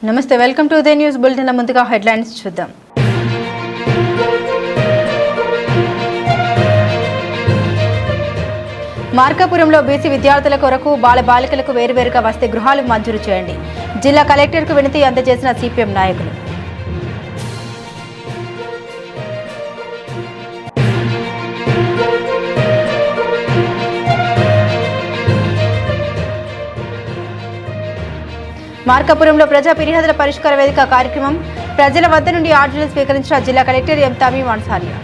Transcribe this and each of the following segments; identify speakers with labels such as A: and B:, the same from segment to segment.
A: నమస్తే, welcome to the news bulletin. ముందుగా headlines చూద్దాం. మార్కాపురంలో బీసీ విద్యార్థుల కొరకు బాలికలకు వేరువేరుగా వసతి గృహాలు మంజూరు చేయండి. జిల్లా కలెక్టర్కు వినతి అందజేసిన సిపిఎం నాయకులు. మార్కాపురంలో ప్రజా ఫిర్యాదుల పరిష్కార వేదిక కార్యక్రమం. ప్రజల వద్ద నుండి ఆర్డర్లు స్వీకరించిన జిల్లా కలెక్టర్ ఎం తమీం అన్సారియా.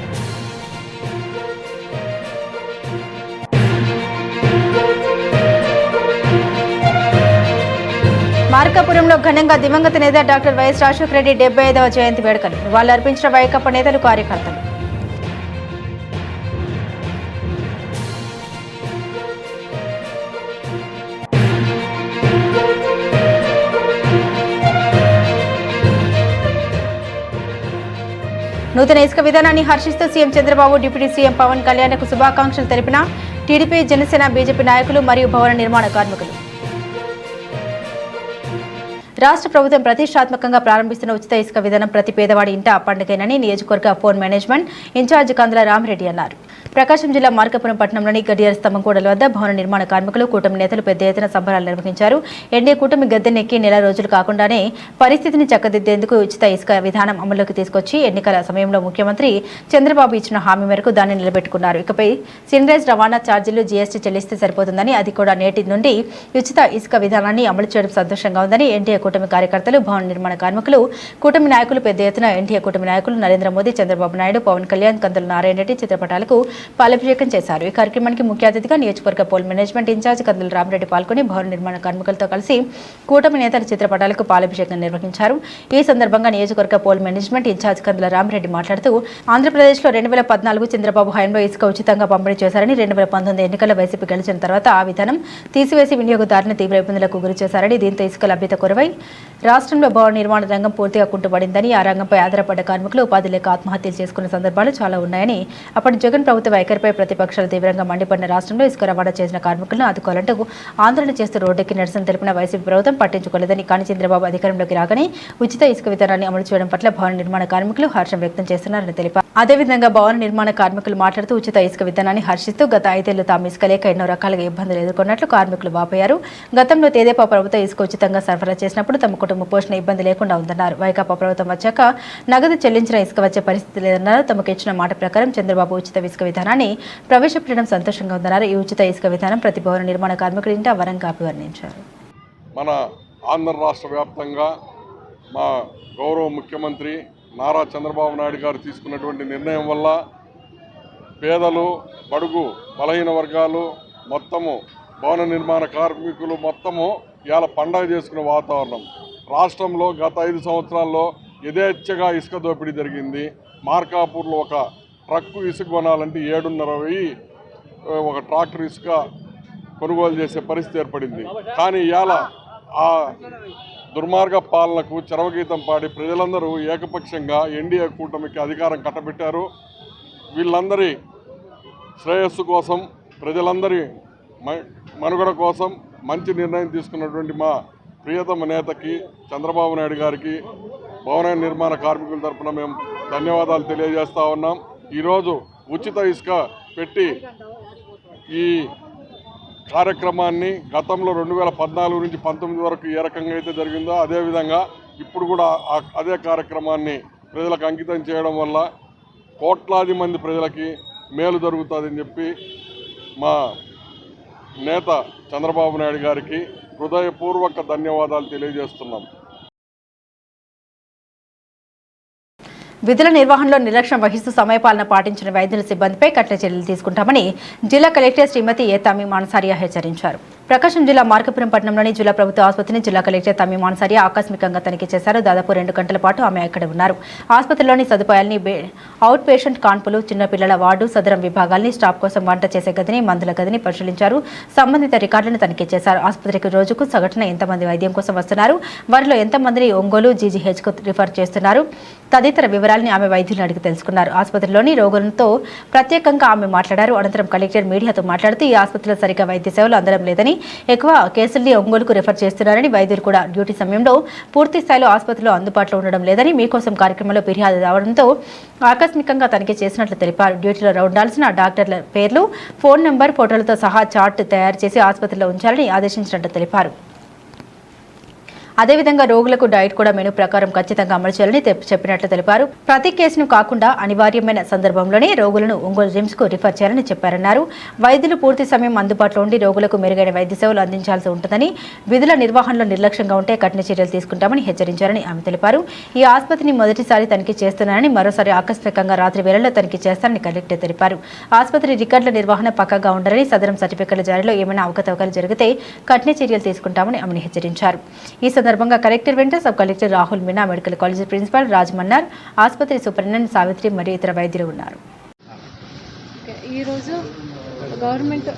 A: మార్కాపురంలో ఘనంగా దివంగత నేత డాక్టర్ వైఎస్ రాజశేఖర రెడ్డి 75వ జయంతి వేడుకలు. నివాళులు అర్పించిన వైకాపా నేతలు, కార్యకర్తలు. నూతన ఇసుక విధానాన్ని హర్షిస్తూ CM Chandrababu, deputy CM Pawan కళ్యాణ్కు శుభాకాంక్షలు తెలిపిన టీడీపీ, జనసేన, బీజేపీ నాయకులు మరియు భవన నిర్మాణ కార్మికులు. రాష్ట్ర ప్రభుత్వం ప్రతిష్టాత్మకంగా ప్రారంభిస్తున్న ఉచిత ఇసుక విధానం ప్రతి పేదవాడి ఇంట పండుగేనని నియోజకవర్గ ఫోన్ మేనేజ్మెంట్ ఇన్ఛార్జ్ కందుల రామిరెడ్డి అన్నారు. ప్రకాశం జిల్లా మార్కాపురం పట్టణంలోని గడియార స్తంభం కూడల వద్ద భవన నిర్మాణ కార్మికులు, కూటమి నేతలు పెద్ద ఎత్తున సంబరాలు నిర్వహించారు. ఎన్డీఏ కూటమి గద్దెనెక్కి నెల రోజులు కాకుండానే పరిస్థితిని చక్కదిద్దేందుకు ఉచిత ఇసుక విధానం అమల్లోకి తీసుకొచ్చి ఎన్నికల సమయంలో ముఖ్యమంత్రి చంద్రబాబు ఇచ్చిన హామీ మేరకు దాన్ని నిలబెట్టుకున్నారు. ఇకపై సిన్రైజ్ రవాణా ఛార్జీలు, జీఎస్టీ చెల్లిస్తే సరిపోతుందని, అది కూడా నేటి నుండి ఉచిత ఇసుక విధానాన్ని అమలు చేయడం సంతోషంగా ఉందని ఎన్డీఏ కూటమి కార్యకర్తలు, భవన నిర్మాణ కార్మికులు, కూటమి నాయకులు పెద్ద ఎత్తున ఎన్డీఏ కూటమి నాయకులు నరేంద్ర మోదీ, చంద్రబాబు నాయుడు, పవన్ కళ్యాణ్, కందుల నారాయణ రెడ్డి చిత్రపటాలకు పాలాభిషేకం చేశారు. ఈ కార్యక్రమానికి ముఖ్య అతిథిగా నియోజకవర్గ పోల్ మేనేజ్మెంట్ ఇన్ఛార్జ్ కందుల రామిరెడ్డి పాల్గొని భవన నిర్మాణ కార్మికులతో కలిసి కూటమి నేతల చిత్రపటాలకు పాలాభిషేకం నిర్వహించారు. ఈ సందర్భంగా నియోజకవర్గ పోల్ మేనేజ్మెంట్ ఇన్ఛార్జ్ కందుల రామిరెడ్డి మాట్లాడుతూ, ఆంధ్రప్రదేశ్లో 2014 చంద్రబాబు హయాంలో ఇసుక ఉచితంగా పంపిణీ చేశారని, 2019 ఎన్నికల్లో వైసీపీ గెలిచిన తర్వాత ఆ విధానం తీసివేసి వినియోగదారులను తీవ్ర ఇబ్బందులకు గురి చేశారని, దీంతో ఇసుక లభ్యత కొరవై రాష్ట్రంలో భవన నిర్మాణ రంగం పూర్తిగా కుంటుపడిందని, ఆ రంగంపై ఆధారపడ్డ కార్మికులు ఉపాధి లేక ఆత్మహత్యలు చేసుకున్న సందర్భాలు చాలా ఉన్నాయని, అప్పటి జగన్ ప్రభుత్వ వైఖరిపై ప్రతిపక్షాలు తీవ్రంగా మండిపడిన రాష్ట్రంలో ఇసుక రవాణా చేసిన కార్మికులను ఆదుకోవాలంటూ ఆందోళన చేస్తూ రోడ్డెక్కి నిరసన తెలిపిన వైసీపీ ప్రభుత్వం పట్టించుకోలేదని, కానీ చంద్రబాబు అధికారంలోకి రాగానే ఉచిత ఇసుక విధానాన్ని అమలు చేయడం పట్ల భవన నిర్మాణ కార్మికులు హర్షం వ్యక్తం చేస్తున్నారని తెలిపారు. అదేవిధంగా భవన నిర్మాణ కార్మికులు మాట్లాడుతూ, ఉచిత ఇసుక విధానాన్ని హర్షిస్తూ గత 5 ఏళ్లు తాము ఇసుక లేక ఎన్నో రకాలుగా ఇబ్బందులు ఎదుర్కొన్నట్లు కార్మికులు వాపోయారు. గతంలో తెదేపా ప్రభుత్వం ఇసుక ఉచితంగా సరఫరా చేసినప్పుడు తమ కుటుంబ పోషణ ఇబ్బంది లేకుండా ఉందన్నారు. వైకాపా ప్రభుత్వం వచ్చాక నగదు చెల్లించిన ఇసుక వచ్చే పరిస్థితి లేదన్నారు. తమకు ఇచ్చిన మాట ప్రకారం చంద్రబాబు ఉచిత ఇసుక విధానాన్ని ప్రవేశపెట్టడం సంతోషంగా ఉందన్నారు. ఈ ఉచిత ఇసుక విధానం ప్రతి భవన నిర్మాణ కార్మికుడి ఇంట వరంగా అభివర్ణించారు.
B: మన ఆంధ్ర రాష్ట్ర వ్యాప్తంగా మా గౌరవ ముఖ్యమంత్రి నారా చంద్రబాబు నాయుడు గారు తీసుకున్నటువంటి నిర్ణయం వల్ల పేదలు, బడుగు, బలహీన వర్గాలు మొత్తము, భవన నిర్మాణ కార్మికులు మొత్తము ఇవాళ పండగ చేసుకునే వాతావరణం. రాష్ట్రంలో గత 5 సంవత్సరాల్లో యథేచ్ఛగా ఇసుక దోపిడీ జరిగింది. మార్కాపూర్లో ఒక ట్రక్కు ఇసుక కొనాలంటే 7.5 ఒక ట్రాక్టర్ ఇసుక కొనుగోలు చేసే పరిస్థితి ఏర్పడింది. కానీ ఇవాళ ఆ దుర్మార్గ పాలనకు చరమగీతం పాడి ప్రజలందరూ ఏకపక్షంగా ఎన్డీఏ కూటమికి అధికారం కట్టబెట్టారు. వీళ్ళందరి శ్రేయస్సు కోసం, ప్రజలందరి మనుగడ కోసం మంచి నిర్ణయం తీసుకున్నటువంటి మా ప్రియతమ నేతకి చంద్రబాబు నాయుడు గారికి భవన నిర్మాణ కార్మికుల తరఫున మేము ధన్యవాదాలు తెలియజేస్తూ ఉన్నాం. ఈరోజు ఉచిత ఇసుక పెట్టి ఈ కార్యక్రమాన్ని గతంలో 2014 నుంచి 19 వరకు ఏ రకంగా అయితే జరిగిందో అదేవిధంగా ఇప్పుడు కూడా అదే కార్యక్రమాన్ని ప్రజలకు అంకితం చేయడం వల్ల కోట్లాది మంది ప్రజలకి మేలు జరుగుతుందని చెప్పి మా నేత చంద్రబాబు నాయుడు గారికి హృదయపూర్వక ధన్యవాదాలు తెలియజేస్తున్నాం.
A: విధుల నిర్వహణలో నిర్లక్ష్యం వహిస్తూ సమయపాలన పాటించిన వైద్యుల సిబ్బందిపై కఠిన చర్యలు తీసుకుంటామని జిల్లా కలెక్టర్ శ్రీమతి ఏ తమీం అన్సారియా హెచ్చరించారు. ప్రకాశం జిల్లా మార్కాపురం పట్టణంలోని జిల్లా ప్రభుత్వ ఆసుపత్రిని జిల్లా కలెక్టర్ తమీం అన్సారియా ఆకస్మికంగా తనిఖీ చేశారు. దాదాపు 2 గంటల పాటు ఆమె అక్కడే ఉన్నారు. ఆసుపత్రిలోని సదుపాయాల్ని, అవుట్ పేషెంట్ కాన్పులు, చిన్నపిల్లల వార్డు, సదరం విభాగాల్ని, స్టాఫ్ కోసం వంట చేసే గదిని, మందుల గదిని పరిశీలించారు. సంబంధిత రికార్డులను తనిఖీ చేశారు. ఆసుపత్రికి రోజుకు సగటున ఎంతమంది వైద్యం కోసం వస్తున్నారు, వారిలో ఎంతమందిని ఒంగోలు జీజీహెచ్కు రిఫర్ చేస్తున్నారు తదితర వివరాలని ఆమె వైద్యులను అడిగి తెలుసుకున్నారు. ఆసుపత్రిలోని రోగులతో ప్రత్యేకంగా ఆమె మాట్లాడారు. అనంతరం కలెక్టర్ మీడియాతో మాట్లాడుతూ, ఈ ఆసుపత్రిలో సరిగ్గా వైద్య సేవలు అందడం లేదని, ఎక్కువ కేసుల్ని ఒంగోలుకు రిఫర్ చేస్తున్నారని, వైద్యులు కూడా డ్యూటీ సమయంలో పూర్తి స్థాయిలో ఆసుపత్రిలో అందుబాటులో ఉండడం లేదని మీకోసం కార్యక్రమంలో ఫిర్యాదు రావడంతో ఆకస్మికంగా తనిఖీ చేసినట్లు తెలిపారు. డ్యూటీలో ఉండాల్సిన డాక్టర్ల పేర్లు, ఫోన్ నెంబర్, ఫోటోలతో సహా చార్ట్ తయారు చేసి ఆసుపత్రిలో ఉంచాలని ఆదేశించినట్లు తెలిపారు. అదేవిధంగా రోగులకు డైట్ కూడా మెనూ ప్రకారం ఖచ్చితంగా అమలు చేయాలని చెప్పినట్లు తెలిపారు. ప్రతి కేసును కాకుండా అనివార్యమైన సందర్భంలోనే రోగులను ఒంగోలు రిమ్స్ కు రిఫర్ చేయాలని చెప్పారన్నారు. వైద్యులు పూర్తి సమయం అందుబాటులో ఉండి రోగులకు మెరుగైన వైద్య సేవలు అందించాల్సి ఉంటుందని, విధుల నిర్వహణలో నిర్లక్ష్యంగా ఉంటే కఠిన చర్యలు తీసుకుంటామని హెచ్చరించారని ఆమె తెలిపారు. ఈ ఆసుపత్రిని మొదటిసారి తనిఖీ చేస్తున్నారని, మరోసారి ఆకస్మికంగా రాత్రి వేళల్లో తనిఖీ చేస్తారని కలెక్టర్ తెలిపారు. ఆసుపత్రి రికార్డుల నిర్వహణ పక్కాగా ఉండాలని, సదరం సర్టిఫికెట్ల జారీలో ఏమైనా అవకతవకలు జరిగితే కఠిన చర్యలు తీసుకుంటామని ఆమెను హెచ్చరించారు. ఈ సందర్భంగా కలెక్టర్ వెంట sub collector Rahul Meena, medical college principal Raj Mannar, ఆసుపత్రి సూపరింటెండెంట్ సావిత్రి మరియు ఇతర వైద్యులు ఉన్నారు.
C: ఈరోజు గవర్నమెంట్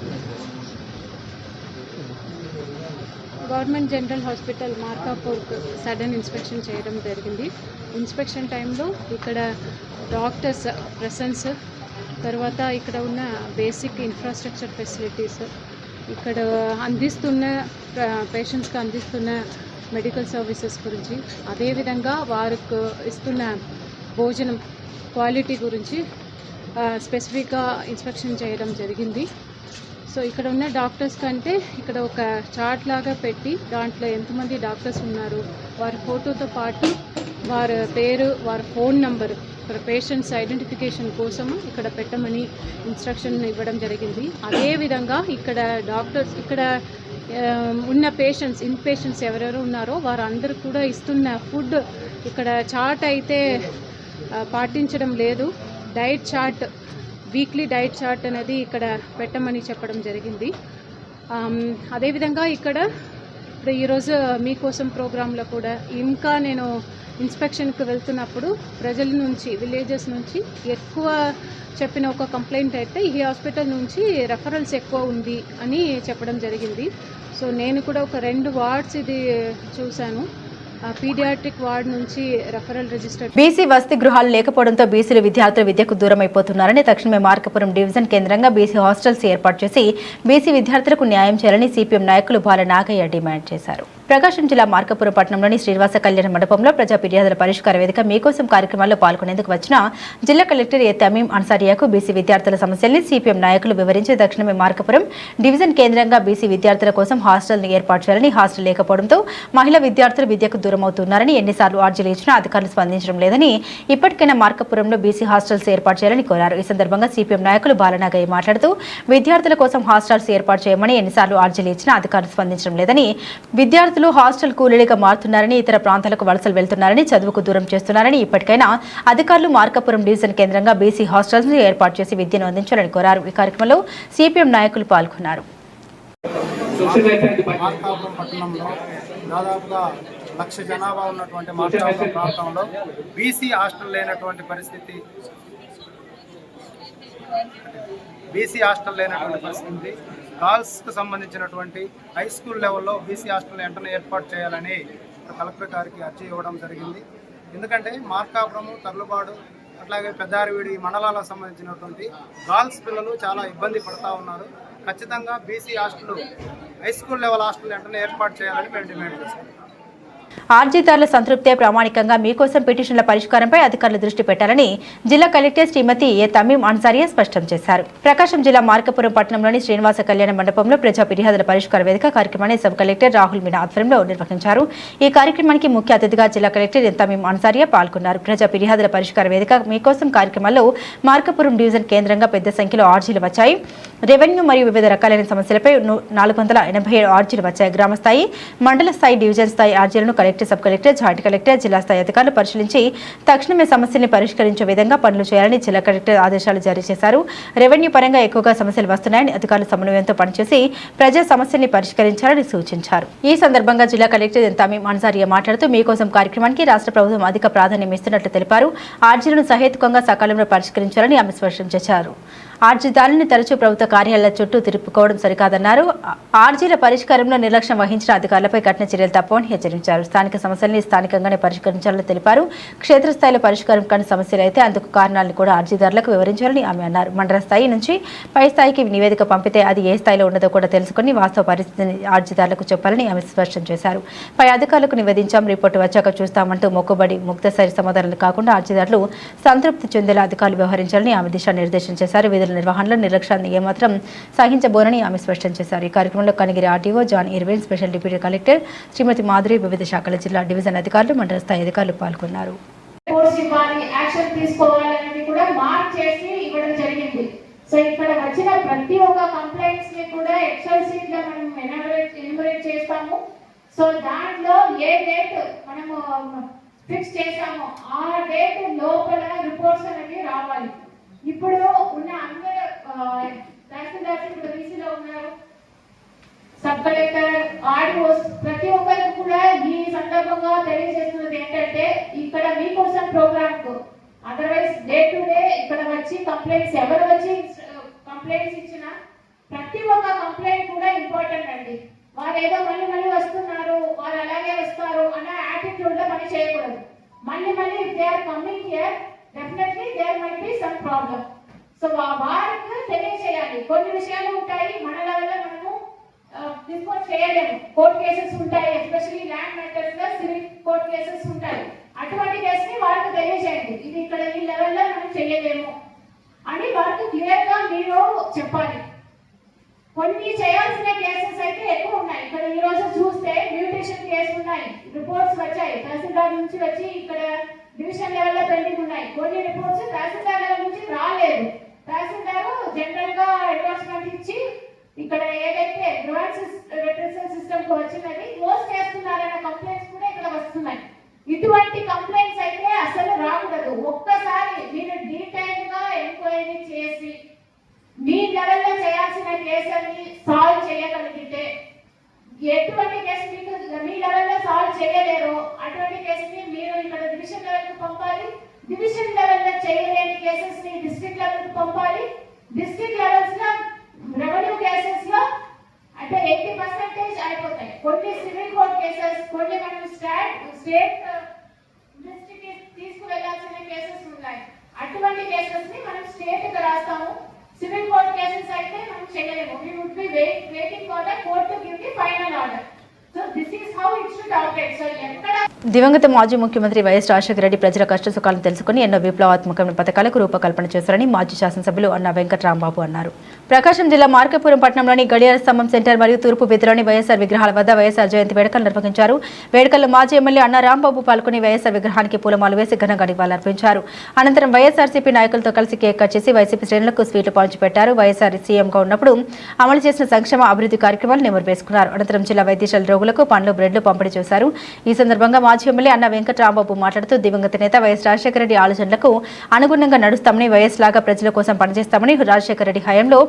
C: జనరల్ హాస్పిటల్ మార్కాపూర్కు సడన్ ఇన్స్పెక్షన్ చేయడం జరిగింది. ఇన్స్పెక్షన్ టైంలో ఇక్కడ డాక్టర్స్ ప్రెసెన్స్, తర్వాత ఇక్కడ ఉన్న బేసిక్ ఇన్ఫ్రాస్ట్రక్చర్ ఫెసిలిటీస్, ఇక్కడ అందిస్తున్న పేషెంట్స్కి అందిస్తున్న మెడికల్ సర్వీసెస్ గురించి, అదేవిధంగా వారికి ఇస్తున్న భోజనం క్వాలిటీ గురించి స్పెసిఫిక్గా ఇన్స్పెక్షన్ చేయడం జరిగింది. సో ఇక్కడ ఉన్న డాక్టర్స్ కంటే ఇక్కడ ఒక చార్ట్ లాగా పెట్టి దాంట్లో ఎంతమంది డాక్టర్స్ ఉన్నారు, వారి ఫోటోతో పాటు వారి పేరు, వారి ఫోన్ నంబరు ఇక్కడ పేషెంట్స్ ఐడెంటిఫికేషన్ కోసము ఇక్కడ పెట్టమని ఇన్స్ట్రక్షన్ ఇవ్వడం జరిగింది. అదేవిధంగా ఇక్కడ డాక్టర్స్ ఇక్కడ ఉన్న పేషెంట్స్, ఇన్ పేషెంట్స్ ఎవరెవరు ఉన్నారో వారందరూ కూడా ఇస్తున్న ఫుడ్ ఇక్కడ చార్ట్ అయితే పాటించడం లేదు. Diet chart, weekly diet chart అనేది ఇక్కడ పెట్టమని చెప్పడం జరిగింది. అదేవిధంగా ఇక్కడ ఇప్పుడు ఈరోజు మీకోసం ప్రోగ్రాంలో కూడా ఇంకా నేను ఇన్స్పెక్షన్కి వెళ్తున్నప్పుడు ప్రజల నుంచి, విలేజెస్ నుంచి ఎక్కువ చెప్పిన ఒక కంప్లైంట్ అయితే ఈ హాస్పిటల్ నుంచి రెఫరల్స్ ఎక్కువ ఉంది అని చెప్పడం జరిగింది. సో నేను కూడా ఒక 2 వార్డ్స్ ఇది చూశాను. పీడియాట్రిక్ వార్డ్ నుంచి రెఫరల్ రిజిస్టర్.
A: బీసీ వసతి గృహాలు లేకపోవడంతో బీసీలు విద్యార్థులు విద్యకు దూరం అయిపోతున్నారని తక్షణమే మార్కాపురం డివిజన్ కేంద్రంగా బీసీ హాస్టల్స్ ఏర్పాటు చేసి బీసీ విద్యార్థులకు న్యాయం చేయాలని సిపిఎం నాయకులు బాల నాగయ్య డిమాండ్ చేశారు. ప్రకాశం జిల్లా మార్కాపురం పట్టణంలోని శ్రీనివాస కళ్యాణ మండపంలో ప్రజా ఫిర్యాదుల పరిష్కార వేదిక మీకోసం కార్యక్రమాల్లో పాల్గొనేందుకు వచ్చిన జిల్లా కలెక్టర్ ఏ తమీం అన్సారియాకు బీసీ విద్యార్థుల సమస్యల్ని సిపిఎం నాయకులు వివరించి తక్షణమే మార్కాపురం డివిజన్ కేంద్రంగా బీసీ విద్యార్థుల కోసం హాస్టల్ను ఏర్పాటు చేయాలని, హాస్టల్ లేకపోవడంతో మహిళా విద్యార్థులు విద్యకు దూరమవుతున్నారని, ఎన్నిసార్లు అర్జీలు ఇచ్చినా అధికారులు స్పందించడం లేదని, ఇప్పటికైనా మార్కాపురంలో బీసీ హాస్టల్స్ ఏర్పాటు చేయాలని కోరారు. ఈ సందర్భంగా సిపిఎం నాయకులు బాలనాగయ్య మాట్లాడుతూ విద్యార్థుల కోసం హాస్టల్స్ ఏర్పాటు చేయమని, ఎన్నిసార్లు అర్జీలు ఇచ్చినా అధికారులు స్పందించడం లేదని, విద్యార్థులు హాస్టల్ కూలీలుగా మారుతున్నారని, ఇతర ప్రాంతాలకు వలసలు వెళ్తున్నారని, చదువుకు దూరం చేస్తున్నారని, ఇప్పటికైనా అధికారులు మార్కాపురం డివిజన్ కేంద్రంగా బీసీ హాస్టల్స్ ఏర్పాటు చేసి విద్యను అందించాలని కోరారు. ఈ కార్యక్రమంలో సిపిఎం నాయకులు పాల్గొన్నారు.
D: మార్కాపురం పట్టణంలో దాదాపుగా 1,00,000 జనాభా ఉన్నటువంటి మార్కాపురం ప్రాంతంలో బీసీ హాస్టల్ లేనటువంటి పరిస్థితి గర్ల్స్కు సంబంధించినటువంటి హై స్కూల్ లెవెల్లో బీసీ హాస్టల్ వెంటనే ఏర్పాటు చేయాలని కలెక్టర్ గారికి అర్జీ ఇవ్వడం జరిగింది. ఎందుకంటే మార్కాపురము, తర్లుబాడు, అట్లాగే పెద్దారవీడి మండలాలకు సంబంధించినటువంటి గర్ల్స్ పిల్లలు చాలా ఇబ్బంది పడుతూ ఉన్నారు. ఖచ్చితంగా BC hostel, high school level hostel వెంటనే ఏర్పాటు చేయాలని మేము డిమాండ్ చేస్తాం.
A: ఆర్జీదారుల సంతృప్తే ప్రామాణికంగా మీకోసం పిటిషన్ల పరిష్కారంపై అధికారులు దృష్టి పెట్టాలని జిల్లా కలెక్టర్ శ్రీమతి ఏ తమీం అన్సారియా స్పష్టం చేశారు. ప్రకాశం జిల్లా మార్కాపురం పట్టణంలోని శ్రీనివాస కళ్యాణ మండపంలో ప్రజా ఫిర్యాదుల పరిష్కార వేదిక కార్యక్రమాన్ని సబ్ కలెక్టర్ రాహుల్ మీనా ఆధ్వర్యంలో నిర్వహించారు. ఈ కార్యక్రమానికి ముఖ్య అతిథిగా జిల్లా కలెక్టర్ ఏ తమీం అన్సారియా పాల్గొన్నారు. ప్రజా ఫిర్యాదుల పరిష్కార వేదిక మీకోసం కార్యక్రమాల్లో మార్కాపురం డివిజన్ కేంద్రంగా పెద్ద సంఖ్యలో ఆర్జీలు వచ్చాయి. రెవెన్యూ మరియు వివిధ రకాలైన సమస్యలపై 487 ఆర్జీలు వచ్చాయి. గ్రామ స్థాయి, మండల స్థాయి, డివిజన్ స్థాయి ఆర్జీలను collector, sub collector, joint collector, జిల్లా స్థాయి అధికారులు పరిశీలించి తక్షణమే సమస్యల్ని పరిష్కరించే విధంగా పనులు చేయాలని జిల్లా కలెక్టర్ ఆదేశాలు జారీ చేశారు. రెవెన్యూ పరంగా ఎక్కువగా సమస్యలు వస్తున్నాయని అధికారులు సమన్వయంతో పనిచేసి ప్రజా సమస్యల్ని పరిష్కరించాలని సూచించారు. ఈ సందర్భంగా జిల్లా కలెక్టర్ తమీం అన్సారియా మాట్లాడుతూ మీకోసం కార్యక్రమానికి రాష్ట్ర ప్రభుత్వం అధిక ప్రాధాన్యం ఇస్తున్నట్లు తెలిపారు. ఆర్జీలను సహేతుకంగా సకాలంలో పరిష్కరించాలని ఆమె స్పష్టం చేశారు. ఆర్జీదారులను తరచూ ప్రభుత్వ కార్యాలయాల చుట్టూ తిరుపుకోవడం సరికాదన్నారు. ఆర్జీల పరిష్కారంలో నిర్లక్ష్యం వహించిన అధికారులపై కఠిన చర్యలు తప్పవని హెచ్చరించారు. స్థానిక సమస్యల్ని స్థానికంగానే పరిష్కరించాలని తెలిపారు. క్షేత్రస్థాయిలో పరిష్కారం కాని సమస్యలు అయితే అందుకు కారణాలను కూడా ఆర్జీదారులకు వివరించాలని ఆమె అన్నారు. మండల స్థాయి నుంచి పై స్థాయికి నివేదిక పంపితే అది ఏ స్థాయిలో ఉన్నదో కూడా తెలుసుకుని వాస్తవ పరిస్థితిని ఆర్జీదారులకు చెప్పాలని ఆమె స్పష్టం చేశారు. పై అధికారులకు నివేదించాం, రిపోర్టు వచ్చాక చూస్తామంటూ మొక్కుబడి ముక్తసరి సమాధానాలు కాకుండా ఆర్జీదారులు సంతృప్తి చెందేలా అధికారులు వ్యవహరించాలని ఆమె దిశానిర్దేశం చేశారు. విధుల నిర్వహణలో నిర్లక్ష్యాన్ని ఏమాత్రం సహించబోనని ఆమె స్పష్టం చేశారు. ఈ కార్యక్రమంలో Kanigiri RTO John Irvin, special deputy collector Srimati Madhuri, వివిధ శాఖల జిల్లా డివిజన్ అధికారులు, మండల స్థాయి అధికారులు పాల్గొన్నారు.
E: సో ఇక్కడ వచ్చిన ప్రతి ఒక్క కంప్లైంట్స్ ని కూడా ఎక్సెల్ షీట్ లో మనం ఎన్యుమరేట్ చేస్తాము. సో దాంట్లో ఏ డేట్ మనము ఫిక్స్ చేసామో ఆ డేట్ లోపల రిపోర్ట్స్ అనేవి రావాలి. ఇప్పుడు ఉన్న అందరు తహసీల్దార్స్ ఇప్పుడు వీసీలో ఉన్నారు, సబ్ కలెక్టర్, ఆర్డీఓస్, ప్రతి ఒక్కరికి కూడా ఈ సందర్భంగా తెలియజేస్తున్నది ఏంటంటే ఇక్కడ మీకోసం ప్రోగ్రామ్ కు అదర్వైజ్ డే టు డే ఇక్కడ వచ్చి కంప్లైంట్స్ ఎవరు వచ్చి కంప్లైంట్స్ ఇచ్చినా ప్రతి ఒక్క కంప్లైంట్ కూడా ఇంపార్టెంట్ అండి. వారు ఏదో మళ్ళీ వస్తున్నారు, వారు అలాగే వస్తారు అన్న యాటిట్యూడ్ లో పని చేయకూడదు. మళ్ళీ if they are coming here definitely there might be some problem. So వారికి తెలియజేయాలి. కొన్ని విషయాలు ఉంటాయి మన లెవెల్లో మనము డిస్పోజ్ చేయలేము. కోర్ట్ కేసెస్ ఉంటాయి, ఎస్పెషల్లీ ల్యాండ్ మ్యాటర్స్ లో సివిల్ కోర్ట్ కేసెస్ ఉంటాయి. అటువంటి కేసుని వారికి తెలియజేయండి, ఇది ఇక్కడ ఈ లెవెల్లో మనం చేయలేము అని వారికి క్లియర్ గా మీరు చెప్పాలి. కొన్ని చేయాల్సిన కేసెస్ అయితే ఎక్కువ ఉన్నాయి. ఇక్కడ ఈ రోజు చూస్తే మ్యూటేషన్ కేసు ఉన్నాయి, రిపోర్ట్స్ వచ్చాయి తహసీల్దార్ నుంచి వచ్చి ఇక్కడ డివిజన్ లెవెల్లో పెండింగ్ ఉన్నాయి. కొన్ని రిపోర్ట్స్ తహసీల్దార్ లెవెల్ నుంచి రాలేదు. తహసీల్దార్ జనరల్ గా అడ్వాన్స్మెంట్ ఇచ్చి ఇక్కడ ఏదైతే రిట్రెసల్ సిస్టమ్ కు వచ్చినది క్లోజ్ చేస్తున్నారన్న కంప్లైంట్స్ కూడా ఇక్కడ వస్తున్నాయి. ఇటువంటి కంప్లైంట్స్ అయితే అసలు రాకూడదు. ఒక్కసారి మీరు డీటెయిల్ గా ఎంక్వైరీ చేసి మీ లెవెల్లో చేయాల్సిన కేసుని సాల్వ్ చేయగలిగితే, ఎటువంటి కేసు మీకు మీ లెవెల్లో సాల్వ్ చేయలేరు అటువంటి కేసుని మీరు ఇక్కడ డివిజన్ లెవెల్ కు పంపాలి. డివిజన్ లెవెల్లో చేయలేని కేసెస్ ని డిస్ట్రిక్ట్ లెవెల్ కు పంపాలి. డిస్ట్రిక్ట్ లెవెల్స్ లో రెవెన్యూ కేసెస్ లో అంటే 80% అయిపోతాయి. కొన్ని సివిల్ కోర్ట్ కేసెస్, కొన్ని మనం స్టేట్ డిస్ట్రిక్ట్ తీసుకువెళ్లాల్సిన కేసెస్ ఉన్నాయి. అటువంటి కేసెస్ ని మనం స్టేట్ కి రాస్తాము. సివిల్ కోర్ట్ కేసెస్ అయితే మనం చేయలేము. We would be waiting for the court to give the final order. So this is how it should operate. So
A: దివంగత మాజీ ముఖ్యమంత్రి వైఎస్ రాజశేఖర రెడ్డి ప్రజల కష్ట సుఖాలను తెలుసుకుని ఎన్నో విప్లవాత్మకమైన పథకాలకు రూపకల్పన చేశారని మాజీ శాసనసభ్యులు అన్న వెంకట్రాంబాబు అన్నారు. ప్రకాశం జిల్లా మార్కాపురం పట్టణంలోని గడియార స్తంభం సెంటర్ మరియు తూర్పు వీధిలోని వైఎస్ఆర్ విగ్రహాల వద్ద వైఎస్ఆర్ జయంతి వేడుకలు నిర్వహించారు. వేడుకల్లో మాజీ ఎమ్మెల్యే అన్న రాంబాబు పాల్గొని వైఎస్ఆర్ విగ్రహానికి పూలమాలు వేసి ఘనంగా నివాళులర్పించారు. అనంతరం వైఎస్ఆర్సీపీ నాయకులతో కలిసి కేక్ కట్ చేసి వైసీపీ శ్రేణులకు స్వీట్లు పంచిపెట్టారు. వైఎస్ఆర్ సీఎంగా ఉన్నప్పుడు అమలు చేసిన సంక్షేమ అభివృద్ధి కార్యక్రమాలు నెమరు వేసుకున్నారు. అనంతరం జిల్లా వైద్యశాల రోగులకు పండ్లు, బ్రెడ్లు పంపిణీ చేశారు. ఈ సందర్భంగా మాజీ ఎమ్మెల్యే అన్న వెంకట్రాంబాబు మాట్లాడుతూ దివంగత నేత వైఎస్ రాజశేఖర రెడ్డి ఆలోచనలకు అనుగుణంగా నడుస్తామని, వైఎస్ లాగా ప్రజల కోసం పనిచేస్తామని, రాజశేఖర రెడ్డి హయాంలో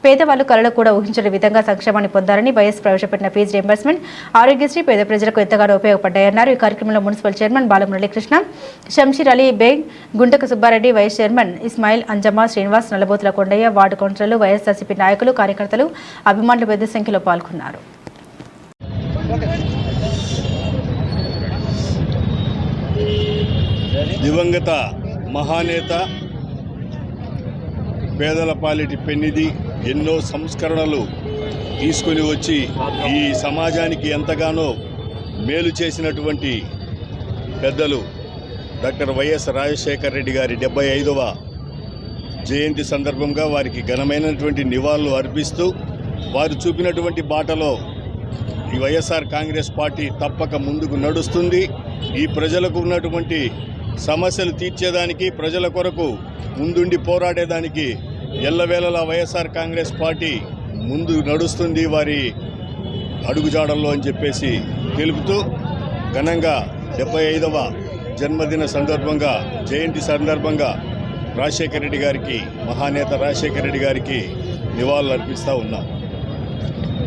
A: పేదవాళ్లు కళలు కూడా ఊహించని విధంగా సంక్షేమాన్ని పొందారని, వైఎస్ ప్రవేశపెట్టిన ఫీజు రియంబర్స్మెంట్, ఆరోగ్యశ్రీ పేద ప్రజలకు ఎంతగానో ఉపయోగపడ్డాయన్నారు. ఈ కార్యక్రమంలో municipal chairman Balamuralikrishna, Shamsheer Ali Baig, Guntaka Subbareddy, vice chairman Ismail, Anjamma, Srinivas, Nallabothula Kondaiah, ward కౌన్సిలర్లు, వైఎస్ఆర్సీపీ నాయకులు, కార్యకర్తలు, అభిమానులు పెద్ద సంఖ్యలో పాల్గొన్నారు.
F: దివంగత మహానేత, పేదల పాలిటి పెన్నిది, ఎన్నో సంస్కరణలు తీసుకుని వచ్చి ఈ సమాజానికి ఎంతగానో మేలు చేసినటువంటి పెద్దలు డాక్టర్ వైఎస్ రాజశేఖర రెడ్డి గారి 75వ జయంతి సందర్భంగా వారికి ఘనమైనటువంటి నివాళులు అర్పిస్తూ వారు చూపినటువంటి బాటలో ఈ వైఎస్ఆర్ కాంగ్రెస్ పార్టీ తప్పక ముందుకు నడుస్తుంది. ఈ ప్రజలకు ఉన్నటువంటి సమస్యలు తీర్చేదానికి, ప్రజల కొరకు ముందుండి పోరాడేదానికి ఎల్లవేళలా వైఎస్ఆర్ కాంగ్రెస్ పార్టీ ముందు నడుస్తుంది వారి అడుగుజాడల్లో అని చెప్పేసి తెలుపుతూ ఘనంగా 75వ జన్మదిన సందర్భంగా, జయంతి సందర్భంగా రాజశేఖర రెడ్డి గారికి, మహానేత రాజశేఖర రెడ్డి గారికి నివాళులు అర్పిస్తూ ఉన్నాం.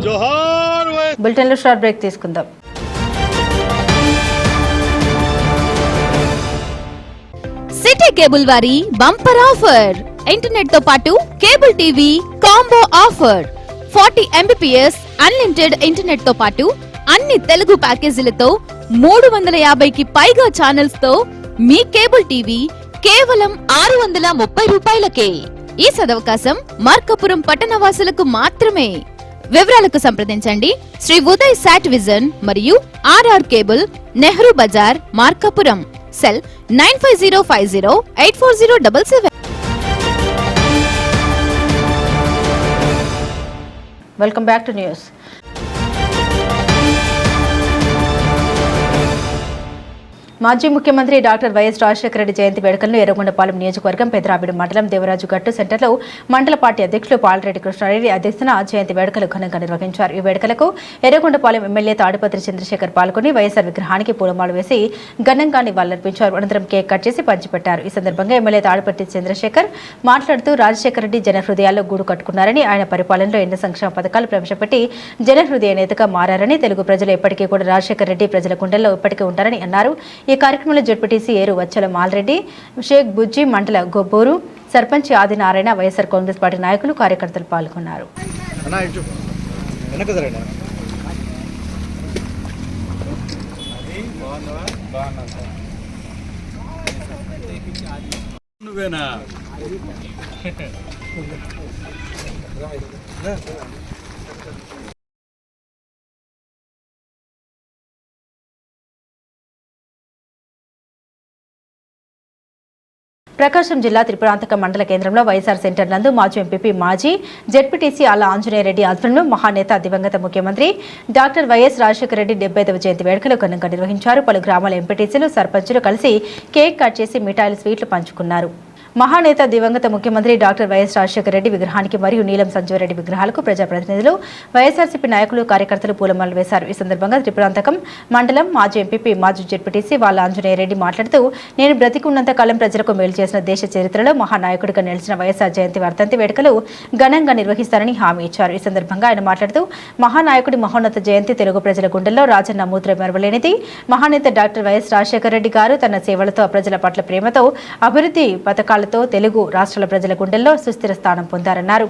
F: జోహార్.
A: బులెటిన్లో షార్ట్ బ్రేక్ తీసుకుందాం.
G: సిటీ కేబుల్ వారి బంపర్ ఆఫర్ ఇంటర్నెట్ తో పాటు cable TV combo offer 40 Mbps unlimited internet తో పాటు అన్ని తెలుగు ప్యాకేజీలతో 350కి పైగా ఛానల్స్ తో మీ కేబుల్ టీవీ కేవలం 630 రూపాయలకే. ఈ సదవకాశం మార్కాపురం పట్టణవాసులకు మాత్రమే. వివరాలకు సంప్రదించండి శ్రీ ఉదయ్ సాట్ విజన్ మరియు RR cable, Nehru Bazar, Markapuram. Cell 9505084077.
A: Welcome back to news. మాజీ ముఖ్యమంత్రి డాక్టర్ వైఎస్ రాజశేఖర రెడ్డి జయంతి వేడుకలను ఎర్రగొండపాలెం నియోజకవర్గం పెదరాబిడి మండలం దేవరాజు గట్టు సెంటర్లో మండల పార్టీ అధ్యక్షులు పాలరెడ్డి కృష్ణారెడ్డి అధ్యక్షతన జయంతి వేడుకలు ఘనంగా నిర్వహించారు. ఈ వేడుకలకు ఎర్రగొండపాలెం ఎమ్మెల్యే తాడిపత్రి చంద్రశేఖర్ పాల్గొని వైఎస్ఆర్ విగ్రహానికి పూలమాల వేసి ఘనంగా నివాళులర్పించారు. అనంతరం కేక్ కట్ చేసి పంచిపెట్టారు. ఈ సందర్భంగా ఎమ్మెల్యే తాడిపత్రి చంద్రశేఖర్ మాట్లాడుతూ రాజశేఖర రెడ్డి జనహృదయాల్లో గూడు కట్టుకున్నారని, ఆయన పరిపాలనలో ఎన్నో సంక్షేమ పథకాలు ప్రవేశపెట్టి జనహృదయ నేతగా మారారని, తెలుగు ప్రజలు ఎప్పటికీ కూడా రాజశేఖర రెడ్డి ప్రజల గుండెల్లో ఎప్పటికీ ఉంటారని అన్నారు. ఈ కార్యక్రమంలో జడ్పీటీసీ ఏరు వచ్చల మాల్రెడ్డి, షేక్ బుజ్జి, మండల గొబ్బూరు సర్పంచ్ ఆదినారాయణ, వైఎస్ఆర్ కాంగ్రెస్ పార్టీ నాయకులు, కార్యకర్తలు పాల్గొన్నారు. ప్రకాశం జిల్లా త్రిపురాంతక మండల కేంద్రంలో వైఎస్ఆర్ సెంటర్ నందు మాజీ ఎంపీపీ మాజీ జెడ్పీటీసీ అల్లా ఆంజనేయరెడ్డి ఆధ్వర్యంలో మహానేత దివంగత ముఖ్యమంత్రి డాక్టర్ వైఎస్ రాజశేఖర రెడ్డి 75వ జయంతి వేడుకలు ఘనంగా నిర్వహించారు. పలు గ్రామాల ఎంపీటీసీలు, సర్పంచులు కలిసి కేక్ కట్ చేసి మిఠాయిలు, స్వీట్లు పంచుకున్నారు. మహానేత దివంగత ముఖ్యమంత్రి డాక్టర్ వైఎస్ రాజశేఖర రెడ్డి విగ్రహానికి మరియు నీలం సంజీవరెడ్డి విగ్రహాలకు ప్రజాప్రతినిధులు, వైఎస్ఆర్సీపీ నాయకులు, కార్యకర్తలు పూలమాలలు వేశారు. ఈ సందర్భంగా త్రిపురాంతకం మండలం మాజీ ఎంపీపీ మాజీ జెడ్పీటీసీ వాళ్ళ ఆంజనేయరెడ్డి మాట్లాడుతూ, నేను బ్రతికున్నంత కాలం ప్రజలకు మేలు చేసిన దేశ చరిత్రలో మహానాయకుడిగా నిలిచిన వైఎస్ఆర్ జయంతి వర్ధంతి వేడుకలు ఘనంగా నిర్వహిస్తారని హామీ ఇచ్చారు. ఈ సందర్భంగా ఆయన మాట్లాడుతూ, మహానాయకుడి మహోన్నత జయంతి తెలుగు ప్రజల గుండెల్లో రాజన్న మూత్ర మెరవలేనిది. మహానేత డాక్టర్ వైఎస్ రాజశేఖర రెడ్డి గారు తన సేవలతో, ప్రజల పట్ల ప్రేమతో, అభివృద్ధి పథకాలతో తెలుగు రాష్ట్రాల ప్రజల గుండెల్లో సుస్థిర స్థానం పొందారన్నారు.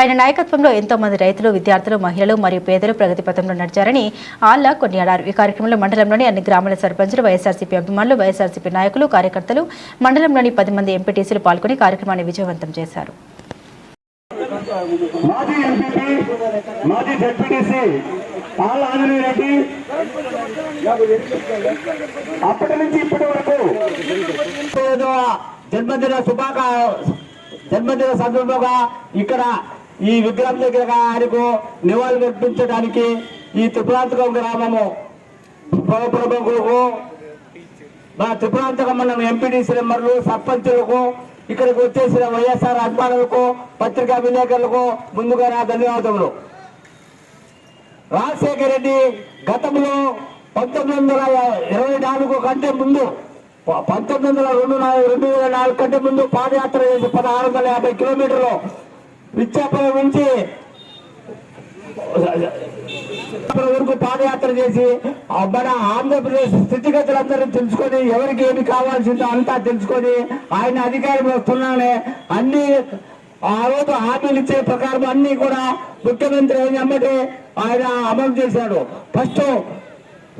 A: ఆయన నాయకత్వంలో ఎంతో మంది రైతులు, విద్యార్థులు, మహిళలు మరియు పేదలు ప్రగతి పథంలో నడిచారని ఆల్లా కొనియాడారు. ఈ కార్యక్రమంలో మండలంలోని అన్ని గ్రామాల సర్పంచులు, వైఎస్ఆర్సీపీ అభిమానులు, వైఎస్ఆర్సీపీ నాయకులు, కార్యకర్తలు, మండలంలోని 10 మంది ఎంపీటీసీలు పాల్గొని కార్యక్రమాన్ని విజయవంతం చేశారు.
H: మాజీ ఎంపీపీ, మాజీ జెడ్పీటీసీ ఆళ్ళ ఆంజనేయరెడ్డి అప్పటి నుంచి ఇప్పటి వరకు జన్మదిన సందర్భంగా ఇక్కడ ఈ విగ్రహం దగ్గర ఆయనకు నివాళులు అర్పించడానికి ఈ త్రిపురాంతకం గ్రామము మా త్రిపురాంతకం మండలం ఎంపీటీసీ మెంబర్లు, సర్పంచులకు, ఇక్కడికి వచ్చేసిన వైఎస్ఆర్ అభిమానులకు, పత్రికా విలేకరులకు ముందుగా నా ధన్యవాదములు. రాజశేఖర రెడ్డి గతంలో 1924 కంటే ముందు 2004 కంటే ముందు పాదయాత్ర చేసి 1650 కిలోమీటర్లు విచ్చాపురం నుంచి వరకు పాదయాత్ర చేసి మన ఆంధ్రప్రదేశ్ స్థితిగతులందరూ తెలుసుకొని, ఎవరికి ఏమి కావాల్సిందో అంతా తెలుసుకొని ఆయన అధికారంలో వస్తున్నానే అన్ని ఆ రోజు హామీలు ఇచ్చే ప్రకారం అన్ని కూడా ముఖ్యమంత్రి అయిన అమ్మటే ఆయన అమలు చేశాడు. ఫస్ట్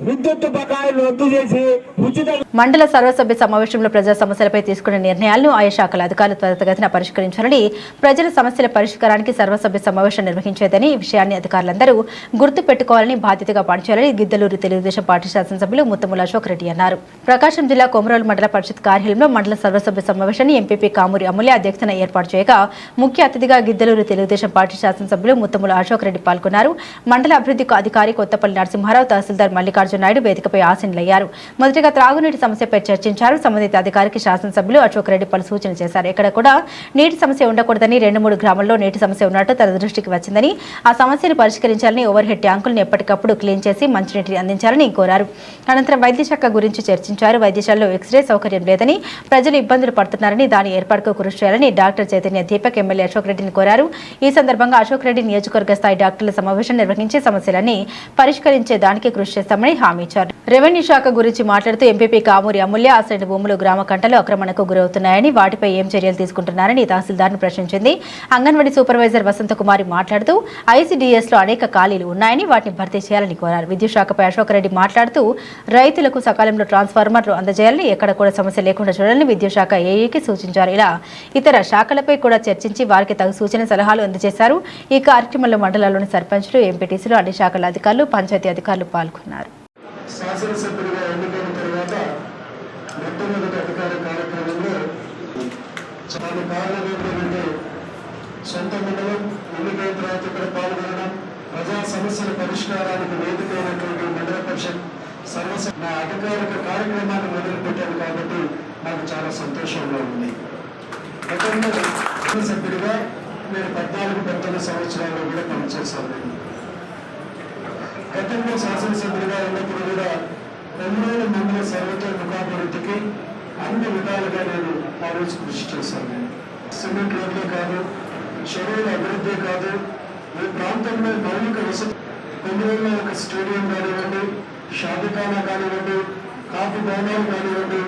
H: విద్యుత్ బకాయిలు రద్దు చేసి ఉచిత
A: మండల సర్వసభ్య సమావేశంలో ప్రజా సమస్యలపై తీసుకునే నిర్ణయాలను ఆయా శాఖల అధికారులు త్వరితగతిన పరిష్కరించాలని, ప్రజల సమస్యల పరిష్కారానికి సర్వసభ్య సమావేశం నిర్వహించేదని, ఈ విషయాన్ని అధికారులందరూ గుర్తు పెట్టుకోవాలని, బాధ్యతగా పనిచేయాలని గిద్దలూరు తెలుగుదేశం పార్టీ శాసనసభ్యులు ముత్తముల అశోక్ రెడ్డి అన్నారు. ప్రకాశం జిల్లా కొమరోలు మండల పరిషత్ కార్యాలయంలో మండల సర్వసభ్య సమావేశాన్ని ఎంపీపీ కామూరి అమూల్య అధ్యక్షతన ఏర్పాటు చేయగా, ముఖ్య అతిథిగా గిద్దలూరు తెలుగుదేశం పార్టీ శాసనసభ్యులు ముత్తముల అశోక్ రెడ్డి పాల్గొన్నారు. మండల అభివృద్ధి అధికారి కొత్తపల్లి నరసింహారావు, తహసీల్దార్ మల్లికార్జున నాయుడు వేదికపై ఆసీనులయ్యారు. మొదటిగా త్రాగునీటి సమస్యపై చర్చించారు. సంబంధిత అధికారికి శాసనసభ్యులు అశోక్ రెడ్డి పలు సూచనలు చేశారు. ఎక్కడ కూడా నీటి సమస్య ఉండకూడదని, 2-3 గ్రామాల్లో నీటి సమస్య ఉన్నట్టు తన దృష్టికి వచ్చిందని, ఆ సమస్యను పరిష్కరించాలని, ఓవర్ హెడ్ ట్యాంకులను ఎప్పటికప్పుడు క్లీన్ చేసి మంచినీటిని అందించాలని కోరారు. అనంతరం వైద్య శాఖ గురించి చర్చించారు. వైద్యశాలలో ఎక్స్రే సౌకర్యం లేదని, ప్రజలు ఇబ్బందులు పడుతున్నారని, దాని ఏర్పాటుకు కృషి చేయాలని డాక్టర్ చైతన్య దీపక్ ఎమ్మెల్యే అశోక్ రెడ్డిని కోరారు. ఈ సందర్భంగా అశోక్ రెడ్డి నియోజకవర్గ స్థాయి డాక్టర్ల సమావేశం నిర్వహించి సమస్యలన్నీ పరిష్కరించే దానికి కృషి చేస్తామని హామీ ఇచ్చారు. రెవెన్యూ శాఖ గురించి మాట్లాడుతూ ఎంపీపీ కామూరి అమూల్య అసైన్డ్ భూములు గ్రామ కంటలు ఆక్రమణకు గురవుతున్నాయని వాటిపై ఏం చర్యలు తీసుకుంటున్నారని తహసీల్దార్ను ప్రశ్నించింది. అంగన్వాడీ సూపర్వైజర్ వసంతకుమారి మాట్లాడుతూ ICDS లో అనేక ఖాళీలు ఉన్నాయని వాటిని భర్తీ చేయాలని కోరారు. విద్యుత్ శాఖపై అశోక్ రెడ్డి మాట్లాడుతూ రైతులకు సకాలంలో ట్రాన్స్ఫార్మర్లు అందజేయాలని, ఎక్కడ కూడా సమస్య లేకుండా చూడాలని విద్యుత్ శాఖ ఏఈకి సూచించారు. ఇలా ఇతర శాఖలపై కూడా చర్చించి వారికి తగు సూచన సలహాలు అందజేశారు. ఈ కార్యక్రమంలో మండలాల్లోని సర్పంచ్లు, ఎంపీటీసీలు, అన్ని శాఖల అధికారులు, పంచాయతీ అధికారులు పాల్గొన్నారు.
I: శాసనసభ్యులుగా ఎన్నికైన తర్వాత మొట్టమొదటి అధికార కార్యక్రమంలో చాలా కారణం ఏంటంటే సొంత మండలం ఎన్నికైన తర్వాత ఇక్కడ పాల్గొనడం, ప్రజా సమస్యల పరిష్కారానికి వేదికైనటువంటి మండల పరిషత్ నా అధికారిక కార్యక్రమాన్ని మొదలుపెట్టాను కాబట్టి నాకు చాలా సంతోషంగా ఉంది. గతంలో సభ్యుడిగా నేను 14-19 సంవత్సరాల్లో కూడా పనిచేశాను. గతంలో శాసనసభ్యుడిగా ఉన్నప్పుడు కూడా నెల్లూరు మండల సర్వతోముఖాభివృద్ధికి అన్ని విధాలుగా నేను ఆ రోజు కృషి చేశాను. సిమెంట్ రోడ్లే కాదు, చెరువుల అభివృద్ధి కాదు, ఈ ప్రాంతంలో మౌలిక వసతి కొన్నిలో ఒక స్టేడియం కానివ్వండి, షాదిఖానా కానివ్వండి, కాఫీ భవనాలు కానివ్వండి,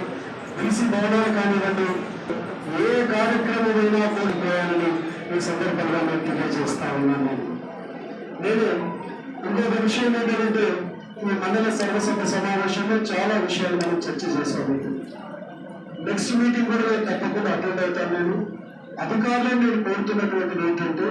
I: బీసీ భవనాలు కానివ్వండి, ఏ కార్యక్రమమైనా కోల్పోయాలని ఈ సందర్భంగా నేను తెలియజేస్తా ఉన్నాను. నేను ఇంకొక విషయం ఏంటంటే ఈ మండల సర్వసభ్య సమావేశంలో చాలా విషయాలు మనం చర్చ చేసాము. నెక్స్ట్ మీటింగ్ కూడా నేను తప్పకుండా అటెండ్ అవుతాను. నేను అధికారులను నేను కోరుతున్నటువంటిది ఏంటంటే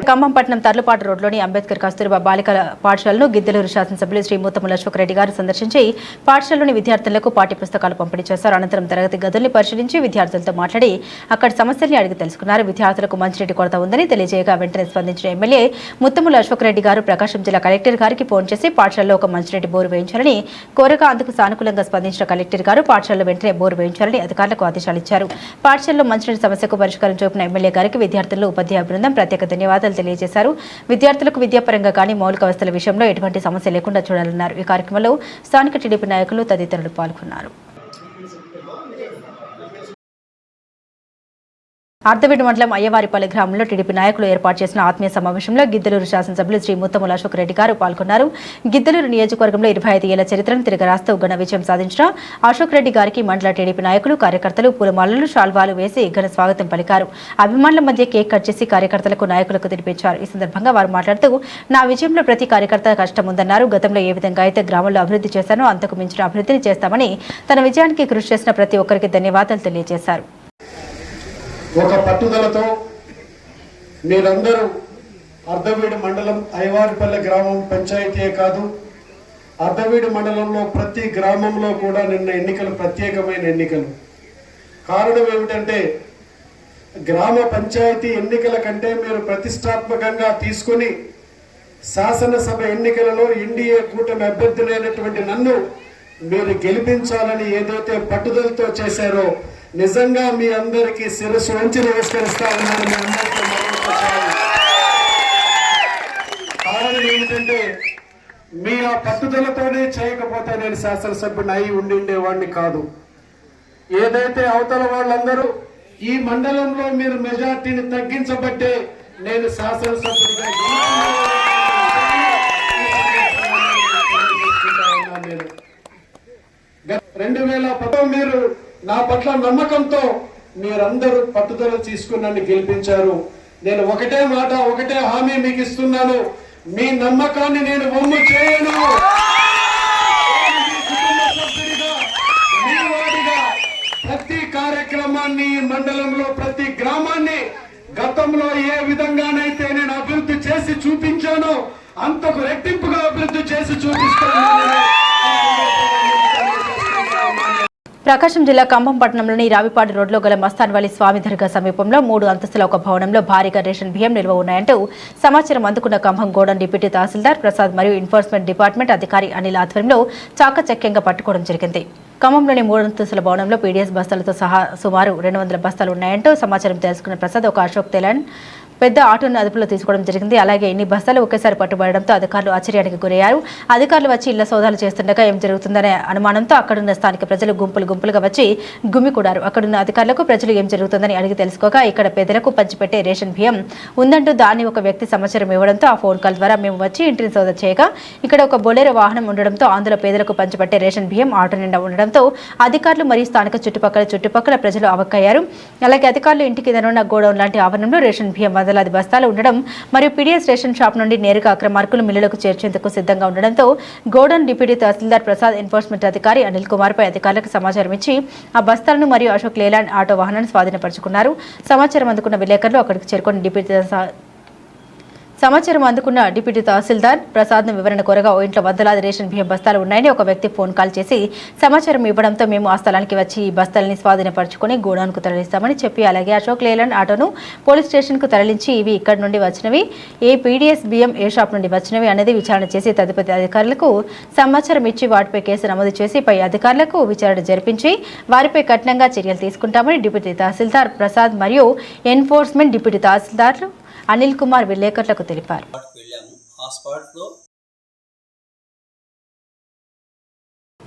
A: ఖమ్మంపట్నం తర్లుపాటు రోడ్లోని అంబేద్కర్ కస్తూర్బా బాలికల పాఠశాలను గిద్దలూరు శాసనసభ్యులు శ్రీ మూతముల అశోక్ రెడ్డి గారు సందర్శించి పాఠశాలలోని విద్యార్థులకు పాఠ్య పుస్తకాలు పంపిణీ చేశారు. అనంతరం తరగతి గదుల్ని పరిశీలించి విద్యార్థులతో మాట్లాడి అక్కడి సమస్యల్ని అడిగి తెలుసుకున్నారు. విద్యార్థులకు మంచినీటి కొరత ఉందని తెలియజేయగా వెంటనే స్పందించిన ఎమ్మెల్యే ముత్తముల అశోక్ రెడ్డి గారు ప్రకాశం జిల్లా కలెక్టర్ గారికి ఫోన్ చేసి పాఠశాలలో ఒక మంచినీటి బోరు వేయించాలని కోరగా అందుకు సానుకూలంగా స్పందించిన కలెక్టర్ గారు పాఠశాలలో వెంటనే బోరు వేయించాలని అధికారులకు ఆదేశాలు ఇచ్చారు. పాఠశాలలో మంచినీటి సమస్యకు పరిష్కారం చూపిన ఎమ్మెల్యే గారికి విద్యార్థులు, ఉపాధ్యాయ బృందం ప్రత్యేక ధన్యవాదాలు తెలియజేశారు. విద్యార్థులకు విద్యాపరంగా కానీ మౌలిక వసతుల విషయంలో ఎటువంటి సమస్య లేకుండా చూడాలన్నారు. ఈ కార్యక్రమంలో స్థానిక టీడీపీ నాయకులు తదితరులు పాల్గొన్నారు. అర్ధవీడు మండలం అయ్యవారిపల్లి గ్రామంలో టీడీపీ నాయకులు ఏర్పాటు చేసిన ఆత్మీయ సమావేశంలో గిద్దలూరు శాసనసభ్యులు శ్రీ ముత్తముల అశోక్ రెడ్డి గారు పాల్గొన్నారు. గిద్దలూరు నియోజకవర్గంలో 25 ఏళ్ల చరిత్రను తిరగరాస్తూ ఘన విజయం సాధించిన అశోక్ రెడ్డి గారికి మండల టీడీపీ నాయకులు, కార్యకర్తలు పూలమాలలు, శాల్వాలు వేసి ఘన స్వాగతం పలికారు. అభిమానుల మధ్య కేక్ కట్ చేసి కార్యకర్తలకు, నాయకులకు తినిపించారు. ఈ సందర్భంగా వారు మాట్లాడుతూ నా విజయంలో ప్రతి కార్యకర్త కష్టం ఉందన్నారు. గతంలో ఏ విధంగా అయితే గ్రామంలో అభివృద్ధి చేశానో అంతకు మించిన అభివృద్ధిని చేస్తామని, తన విజయానికి కృషి చేసిన ప్రతి ఒక్కరికి ధన్యవాదాలు తెలియజేశారు.
I: ఒక పట్టుదలతో మీరందరూ అర్ధవీడు మండలం అయ్యవారిపల్లె గ్రామం పంచాయతీయే కాదు, అర్ధవీడు మండలంలో ప్రతి గ్రామంలో కూడా నిన్న ఎన్నికలు ప్రత్యేకమైన ఎన్నికలు. కారణం ఏమిటంటే గ్రామ పంచాయతీ ఎన్నికల కంటే మీరు ప్రతిష్టాత్మకంగా తీసుకుని శాసనసభ ఎన్నికలలో ఎన్డీఏ కూటమి అభ్యర్థులైనటువంటి నన్ను మీరు గెలిపించాలని ఏదైతే పట్టుదలతో చేశారో నిజంగా మీ అందరికీ శిరస్సు వంచి నమస్కరిస్తా ఉన్నాను. మీ అందరికీ కారణం ఏమిటంటే మీ ఆ పట్టుదలతోనే చేయకపోతే నేను శాసనసభ్యుని అయి ఉండిండేవాడిని కాదు. ఏదైతే అవతల వాళ్ళందరూ ఈ మండలంలో మీరు మెజార్టీని తగ్గించబట్టే నేను శాసనసభ్యుడిగా 2010 మీరు నా పట్ల నమ్మకంతో మీరందరూ పట్టుదల తీసుకుని నన్ను గెలిపించారు. నేను ఒకటే మాట, ఒకటే హామీ మీకు ఇస్తున్నాను, మీ నమ్మకాన్ని నేను వమ్ము చేయను. కుటుంబ సభ్యుడిగా, మీ వాడిగా ప్రతి కార్యక్రమాన్ని, మండలంలో ప్రతి గ్రామాన్ని గతంలో ఏ విధంగానైతే నేను అభివృద్ధి చేసి చూపించానో అంతకు రెట్టింపుగా అభివృద్ధి చేసి చూపిస్తాను.
A: ప్రకాశం జిల్లా కంభంపట్నంలోని రావిపాడు రోడ్లో గల మస్తాన్వలి స్వామి దర్గా సమీపంలో 3 అంతస్తుల ఒక భవనంలో భారీగా రేషన్ బియ్యం నిల్వ ఉన్నాయంటూ సమాచారం అందుకున్న కంభం గోడన్ డిప్యూటీ తహసీల్దార్ ప్రసాద్ మరియు ఎన్ఫోర్స్మెంట్ డిపార్ట్మెంట్ అధికారి అనిల్ ఆధ్వర్యంలో చాకచక్యంగా పట్టుకోవడం జరిగింది. ఖమ్మంలోని 3 అంతస్తుల భవనంలో పీడీఎస్ బస్తాలతో సహా సుమారు 200 బస్తాలు ఉన్నాయంటూ సమాచారం తెలుసుకున్న ప్రసాద్ ఒక అశోక్ తెలన్ పెద్ద ఆటోను అదుపులో తీసుకోవడం జరిగింది. అలాగే ఇన్ని బస్తాలు ఒకేసారి పట్టుబడడంతో అధికారులు ఆశ్చర్యానికి గురయ్యారు. అధికారులు వచ్చి ఇళ్ల సోదాలు చేస్తుండగా ఏం జరుగుతుందనే అనుమానంతో అక్కడున్న స్థానిక ప్రజలు గుంపులుగా వచ్చి గుమికూడారు. అక్కడున్న అధికారులకు ప్రజలు ఏం జరుగుతుందని అడిగి తెలుసుకోగా ఇక్కడ పేదలకు పంచిపెట్టే రేషన్ బియ్యం ఉందంటూ దాన్ని ఒక వ్యక్తి సమాచారం ఇవ్వడంతో ఆ ఫోన్ కాల్ ద్వారా మేము వచ్చి ఇంటిని సోదా చేయగా ఇక్కడ ఒక బొలెరో వాహనం ఉండడంతో అందులో పేదలకు పంచిపెట్టే రేషన్ బియ్యం ఆటో నిండా ఉండడంతో అధికారులు మరియు స్థానిక చుట్టుపక్కల ప్రజలు అవక్కయ్యారు. అలాగే అధికారులు ఇంటికి ఎదురున్న గోడౌన్ లాంటి ఆవరణంలో రేషన్ బియ్యం వందలాది బస్తాలు ఉండడం మరియు పీడీఎస్ రేషన్ షాప్ నుండి నేరుగా అక్రమార్కులు మిల్లులకు చేర్చేందుకు సిద్ధంగా ఉండడంతో గోడౌన్ డిప్యూటీ తహసీల్దార్ ప్రసాద్, ఎన్ఫోర్స్మెంట్ అధికారి అనిల్ కుమార్ పై అధికారులకు సమాచారం ఇచ్చి ఆ బస్తాలను మరియు అశోక్ లేలాండ్ ఆటో వాహనాన్ని స్వాధీనపరుచుకున్నారు. సమాచారం అందుకున్న విలేకరులు అక్కడికి చేరుకుని డిప్యూటీ తహసీల్దార్ ప్రసాద్ను వివరణ కోరగా ఓ ఇంట్లో వందలాది రేషన్ బియ్యం బస్తాలు ఉన్నాయని ఒక వ్యక్తి ఫోన్ కాల్ చేసి సమాచారం ఇవ్వడంతో మేము ఆ స్థలానికి వచ్చి ఈ బస్తాలని స్వాధీనపరుచుకుని గోడౌన్కు తరలిస్తామని చెప్పి అలాగే అశోక్ లేలాండ్ ఆటోను పోలీస్ స్టేషన్కు తరలించి ఇవి ఇక్కడ నుండి వచ్చినవి, ఏ పీడీఎస్ బియ్యం ఏ షాప్ నుండి వచ్చినవి అనేది విచారణ చేసి తదుపరి అధికారులకు సమాచారం ఇచ్చి వాటిపై కేసు నమోదు చేసి పై అధికారులకు విచారణ జరిపించి వారిపై కఠినంగా చర్యలు తీసుకుంటామని డిప్యూటీ తహసీల్దార్ ప్రసాద్ మరియు ఎన్ఫోర్స్మెంట్ డిప్యూటీ తహసీల్దార్ అనిల్ కుమార్ విలేకరులకు తెలిపారు.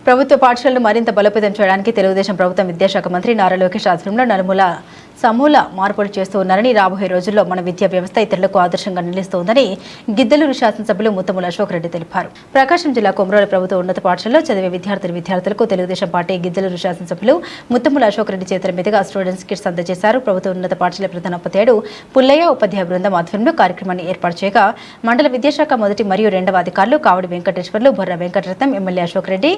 A: ప్రభుత్వ పాఠశాలను మరింత బలోపేతం చేయడానికి తెలుగుదేశం ప్రభుత్వం విద్యాశాఖ మంత్రి నారా లోకేష్ ఆధ్వర్యంలో నలుమూల సమూల మార్పులు చేస్తూ ఉన్నారని, రాబోయే రోజుల్లో మన విద్యా వ్యవస్థ ఇతరులకు ఆదర్శంగా నిలుస్తోందని గిద్దలూరు శాసనసభ్యులు ముత్తముల అశోక్ రెడ్డి తెలిపారు. ప్రకాశం జిల్లా కొమరోలు ప్రభుత్వ ఉన్నత పాఠశాలలో చదివే విద్యార్థులకు తెలుగుదేశం పార్టీ గిద్దలూరు శాసనసభ్యులు ముత్తముల అశోక్ రెడ్డి చేతుల మీదుగా స్టూడెంట్స్ కిట్స్ అందజేశారు. ప్రభుత్వ ఉన్నత పాఠశాల ప్రధానోపాధ్యాయుడు పుల్లయ్య ఉపాధ్యాయ బృందం ఆధ్వర్యంలో కార్యక్రమాన్ని ఏర్పాటు చేయగా మండల విద్యాశాఖ మొదటి మరియు రెండవ అధికారులు కావడి వెంకటేశ్వర్లు, బొర్ర వెంకటరత్నం, ఎమ్మెల్యే అశోక్ రెడ్డి,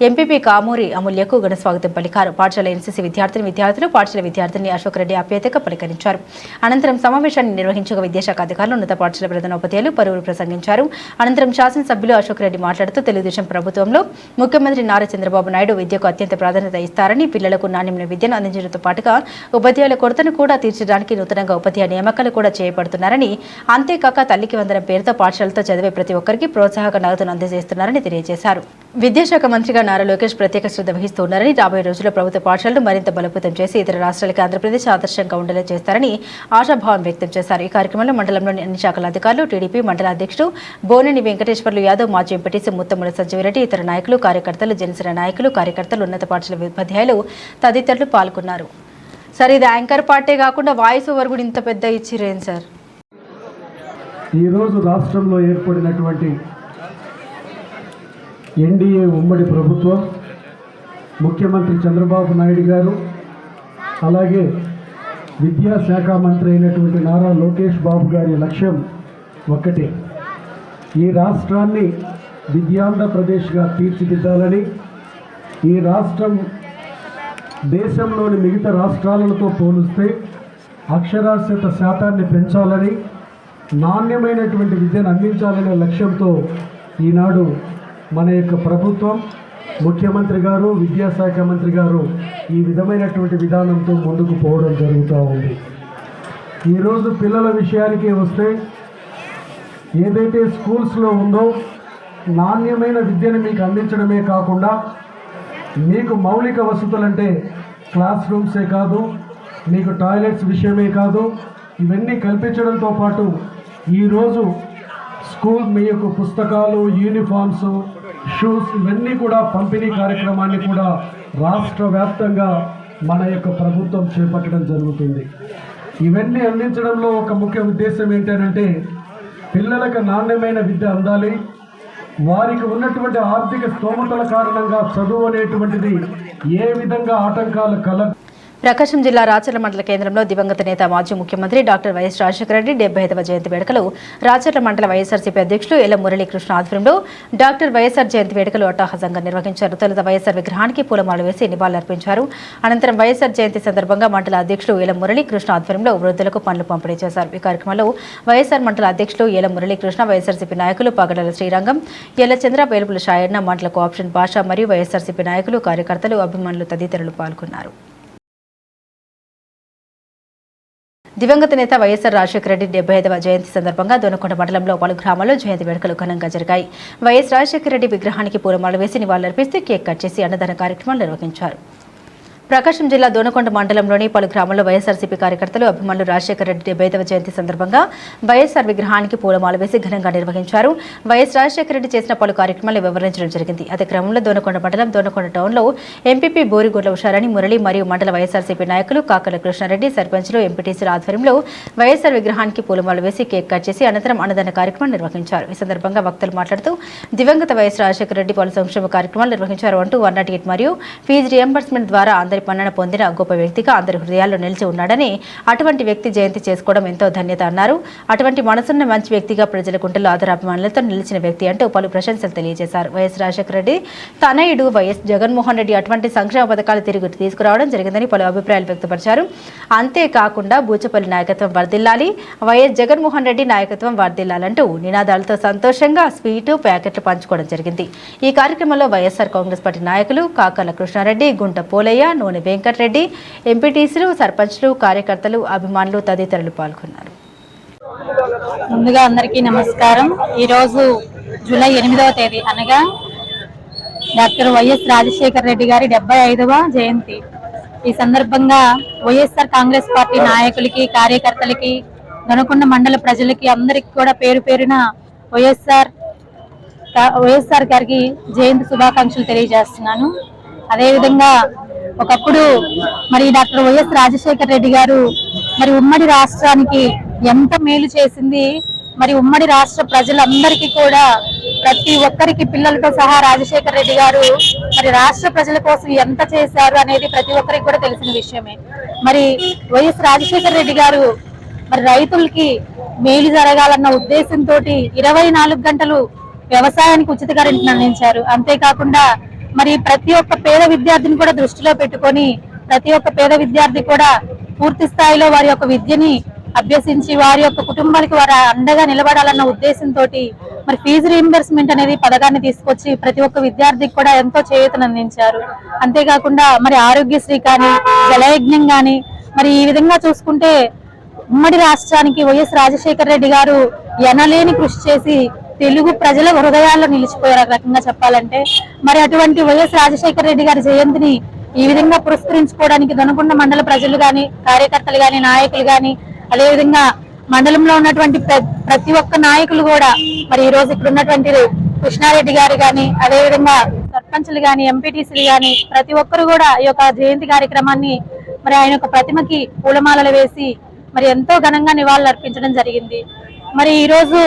A: ఎంపీపీ కామూరి అమూల్యకు ఘన స్వాగతం పలికారు. పాఠశాల ఎన్సీసీ విద్యార్థులు పాఠశాల విద్యార్థిని అశోక్ రెడ్డి ఆప్యాయతగా పలకరించారు. అనంతరం సమావేశాన్ని నిర్వహించగా విద్యాశాఖ అధికారులు, ఉన్నత పాఠశాల ప్రధానోపాధ్యాయులు పలువురు ప్రసంగించారు. అనంతరం శాసనసభ్యులు అశోక్ రెడ్డి మాట్లాడుతూ తెలుగుదేశం ప్రభుత్వంలో ముఖ్యమంత్రి నారా చంద్రబాబు నాయుడు విద్యకు అత్యంత ప్రాధాన్యత ఇస్తారని, పిల్లలకు నాణ్యమైన విద్యను అందించడంతో పాటుగా ఉపాధ్యాయుల కొరతను కూడా తీర్చడానికి నూతనంగా ఉపాధ్యాయ నియామకాలు కూడా చేయబడుతున్నారని, అంతేకాక తల్లికి వందనం పేరుతో పాఠశాలతో చదివే ప్రతి ఒక్కరికి ప్రోత్సాహక నగదును అందజేస్తున్నారని తెలియజేశారు. విద్యాశాఖ మంత్రిగా నారా లోకేష్ ప్రత్యేక శ్రద్ధ వహిస్తున్నారని, రాబోయే రోజుల్లో ప్రభుత్వ పాఠశాలను మరింత బలోపేతం చేసి ఇతర రాష్ట్రాలకు ఆంధ్రప్రదేశ్ ఆదర్శంగా ఉండేలా చేస్తారని ఆశాభావం వ్యక్తం చేశారు. ఈ కార్యక్రమంలో మండలంలోని అన్ని శాఖల అధికారులు, టీడీపీ మండల అధ్యక్షుడు బోనేని వెంకటేశ్వర్లు యాదవ్, మాజీ ఎంపీటీసీ ముత్తముల సంజీవరెడ్డి, ఇతర నాయకులు, కార్యకర్తలు, జనసేన నాయకులు, కార్యకర్తలు, ఉన్నత పాఠశాల ఉపాధ్యాయులు తదితరులు పాల్గొన్నారు. సార్, ఇది యాంకర్ పార్టీ కాకుండా వాయిస్ ఓవర్ కూడా ఇంత పెద్ద ఇచ్చిరేం సార్?
I: ఈరోజు రాష్ట్రంలో ఏర్పడినటువంటి ఎన్డీఏ ఉమ్మడి ప్రభుత్వం, ముఖ్యమంత్రి చంద్రబాబు నాయుడు గారు, అలాగే విద్యాశాఖ మంత్రి అయినటువంటి నారా లోకేష్ బాబు గారి లక్ష్యం ఒక్కటే, ఈ రాష్ట్రాన్ని విద్యాంధ్రప్రదేశ్గా తీర్చిదిద్దాలని, ఈ రాష్ట్రం దేశంలోని మిగతా రాష్ట్రాలతో పోలిస్తే అక్షరాస్యత శాతాన్ని పెంచాలని, నాణ్యమైనటువంటి విద్యను అందించాలనే లక్ష్యంతో ఈనాడు మన యొక్క ప్రభుత్వం, ముఖ్యమంత్రి గారు, విద్యాశాఖ మంత్రి గారు ఈ విధమైనటువంటి విధానంతో ముందుకు పోవడం జరుగుతూ ఉంది. ఈరోజు పిల్లల విషయానికి వస్తే ఏదైతే స్కూల్స్లో ఉందో నాణ్యమైన విద్యను మీకు అందించడమే కాకుండా, మీకు మౌలిక వసతులంటే క్లాస్ రూమ్సే కాదు, మీకు టాయిలెట్స్ విషయమే కాదు, ఇవన్నీ కల్పించడంతో పాటు ఈరోజు స్కూల్ మీ యొక్క పుస్తకాలు, యూనిఫామ్స్, షూస్ ఇవన్నీ కూడా పంపిణీ కార్యక్రమాన్ని కూడా రాష్ట్ర వ్యాప్తంగా మన యొక్క ప్రభుత్వం చేపట్టడం జరుగుతుంది. ఇవన్నీ అందించడంలో ఒక ముఖ్య ఉద్దేశం ఏంటంటే పిల్లలకు నాణ్యమైన విద్య అందాలి, వారికి ఉన్నటువంటి ఆర్థిక స్తోమతల కారణంగా చదువు అనేటువంటిది ఏ విధంగా ఆటంకాలు
A: ప్రకాశం జిల్లా రాచర్ల మండల కేంద్రంలో దివంగత నేత మాజీ ముఖ్యమంత్రి డాక్టర్ వైఎస్ రాజశేఖర రెడ్డి 75వ జయంతి వేడుకలు రాచర్ల మండల వైఎస్ఆర్సీపీ అధ్యక్షులు ఎల్ల మురళీకృష్ణ ఆధ్వర్యంలో డాక్టర్ వైఎస్ఆర్ జయంతి వేడుకలు అట్టహాసంగా నిర్వహించారు. తొలుత వైఎస్ఆర్ విగ్రహానికి పూలమాల వేసి నివాళులర్పించారు. అనంతరం వైఎస్ఆర్ జయంతి సందర్భంగా మండల అధ్యక్షులు ఎల్ల మురళీకృష్ణ ఆధ్వర్యంలో వృద్ధులకు పండ్లు పంపిణీ చేశారు. ఈ కార్యక్రమంలో వైఎస్ఆర్ మండల అధ్యక్షులు ఎల్ల మురళీకృష్ణ, వైఎస్ఆర్సీపీ నాయకులు పగడల శ్రీరంగం, ఎల్లచంద్ర, వేలుపుల షాయన్న, మండల కోఆప్షన్ భాష మరియు వైఎస్ఆర్సీపీ నాయకులు, కార్యకర్తలు, అభిమానులు తదితరులు పాల్గొన్నారు. దివంగత నేత వైఎస్ఆర్ రాజశేఖర రెడ్డి 75వ జయంతి సందర్భంగా దొనకొండ మండలంలో పలు గ్రామాల్లో జయంతి వేడుకలు ఘనంగా జరిగాయి. వైఎస్ రాజశేఖర రెడ్డి విగ్రహానికి పూలమాల వేసి నివాళులర్పిస్తూ కేక్ కట్ చేసి అన్నదాన కార్యక్రమాలు నిర్వహించారు. ప్రకాశం జిల్లా దోనకొండ మండలంలోని పలు గ్రామాల్లో వైఎస్ఆర్సీపీ కార్యకర్తలు అభిమానులు రాజశేఖర రెడ్డి 70వ జయంతి సందర్భంగా వైఎస్ఆర్ విగ్రహానికి పూలమాల వేసి ఘనంగా నిర్వహించారు. వైఎస్ రాజశేఖర రెడ్డి చేసిన పలు కార్యక్రమాలు వివరించడం జరిగింది. అదే క్రమంలో దోనకొండ మండలం దోనకొండ టౌన్లో ఎంపీపీ బోరిగొడ్ల ఉషారాణి మురళి మరియు మండల వైఎస్ఆర్సీపీ నాయకులు కాకల కృష్ణారెడ్డి, సర్పంచ్లు, ఎంపీటీసీల ఆధ్వర్యంలో వైఎస్ఆర్ విగ్రహానికి పూలమాల వేసి కేక్ కట్ చేసి అనంతరం అన్నదాన కార్యక్రమం నిర్వహించారు. ఈ సందర్భంగా వక్తలు మాట్లాడుతూ దివంగత వైఎస్ రాజశేఖర రెడ్డి పలు సంక్షేమ కార్యక్రమాలు నిర్వహించారు అంటూ 108 మరియు ఫీజు రియంబర్స్మెంట్ ద్వారా మన్నన పొందిన గొప్ప వ్యక్తిగా అందరి హృదయాల్లో నిలిచి ఉన్నాడని, అటువంటి వ్యక్తి జయంతి చేసుకోవడం ఎంతో ధన్యత అన్నారు. అటువంటి మనసున్న మంచి వ్యక్తిగా ప్రజల గుంటెల్లో ఆదరాభిమానులతో నిలిచిన వ్యక్తి అంటూ పలు ప్రశంసలు తెలియజేశారు. వైఎస్ రాజశేఖర రెడ్డి తనయుడు వైఎస్ జగన్మోహన్ రెడ్డి అటువంటి సంక్షేమ పథకాలు తిరిగి తీసుకురావడం జరిగిందని పలు అభిప్రాయాలు వ్యక్తపరిచారు. అంతేకాకుండా బూచపల్లి నాయకత్వం వర్ధిల్లాలి, వైఎస్ జగన్మోహన్ రెడ్డి నాయకత్వం వర్ధిల్లాలంటూ నినాదాలతో సంతోషంగా స్వీటు ప్యాకెట్లు పంచుకోవడం జరిగింది. ఈ కార్యక్రమంలో వైఎస్ఆర్ కాంగ్రెస్ పార్టీ నాయకులు కాకల కృష్ణారెడ్డి, గుంట పోలయ్య, నూనె వెంకటరెడ్డి, ఎంపీటీసీలు, సర్పంచ్లు, కార్యకర్తలు, అభిమానులు తదితరులు పాల్గొన్నారు.
J: ముందుగా అందరికీ నమస్కారం. ఈరోజు జూలై 8వ తేదీ అనగా డాక్టర్ వైఎస్ రాజశేఖర రెడ్డి గారి 75వ జయంతి. ఈ సందర్భంగా వైఎస్ఆర్ కాంగ్రెస్ పార్టీ నాయకులకి, కార్యకర్తలకి, దొనకొండ మండల ప్రజలకి అందరికి కూడా పేరు పేరున వైఎస్ఆర్ గారికి జయంతి శుభాకాంక్షలు తెలియజేస్తున్నాను. అదేవిధంగా ఒకప్పుడు మరి డాక్టర్ వైఎస్ రాజశేఖర రెడ్డి గారు మరి ఉమ్మడి రాష్ట్రానికి ఎంత మేలు చేసింది, మరి ఉమ్మడి రాష్ట్ర ప్రజలందరికీ కూడా ప్రతి ఒక్కరికి పిల్లలతో సహా రాజశేఖర రెడ్డి గారు మరి రాష్ట్ర ప్రజల కోసం ఎంత చేశారు అనేది ప్రతి ఒక్కరికి కూడా తెలిసిన విషయమే. మరి వైఎస్ రాజశేఖర రెడ్డి గారు మరి రైతులకి మేలు జరగాలన్న ఉద్దేశంతో 24 గంటలు వ్యవసాయానికి ఉచిత కరెంట్ను అందించారు. అంతేకాకుండా మరి ప్రతి ఒక్క పేద విద్యార్థిని కూడా దృష్టిలో పెట్టుకొని ప్రతి ఒక్క పేద విద్యార్థి కూడా పూర్తి స్థాయిలో వారి యొక్క విద్యని అభ్యసించి వారి యొక్క కుటుంబానికి వారు అండగా నిలబడాలన్న ఉద్దేశంతో మరి ఫీజు రీయింబర్స్మెంట్ అనేది పథకాన్ని తీసుకొచ్చి ప్రతి ఒక్క విద్యార్థికి కూడా ఎంతో చేయూతను అందించారు. అంతేకాకుండా మరి ఆరోగ్యశ్రీ కానీ, జలయజ్ఞం కానీ, మరి ఈ విధంగా చూసుకుంటే ఉమ్మడి రాష్ట్రానికి వైఎస్ రాజశేఖర రెడ్డి గారు ఎనలేని కృషి చేసి తెలుగు ప్రజల హృదయాల్లో నిలిచిపోయారు. ఒక రకంగా చెప్పాలంటే మరి అటువంటి వైఎస్ రాజశేఖర రెడ్డి గారి జయంతిని ఈ విధంగా పురస్కరించుకోవడానికి దొనకొండ మండల ప్రజలు గాని, కార్యకర్తలు గాని, నాయకులు గాని, అదేవిధంగా మండలంలో ఉన్నటువంటి ప్రతి ఒక్క నాయకులు కూడా మరి ఈ రోజు ఇక్కడ ఉన్నటువంటి కృష్ణారెడ్డి గారు గాని, అదేవిధంగా సర్పంచులు గాని, ఎంపీటీసీలు గాని ప్రతి ఒక్కరు కూడా ఈ యొక్క జయంతి కార్యక్రమాన్ని మరి ఆయన యొక్క ప్రతిమకి పూలమాలలు వేసి మరి ఎంతో ఘనంగా నివాళులు అర్పించడం జరిగింది. మరి ఈ రోజు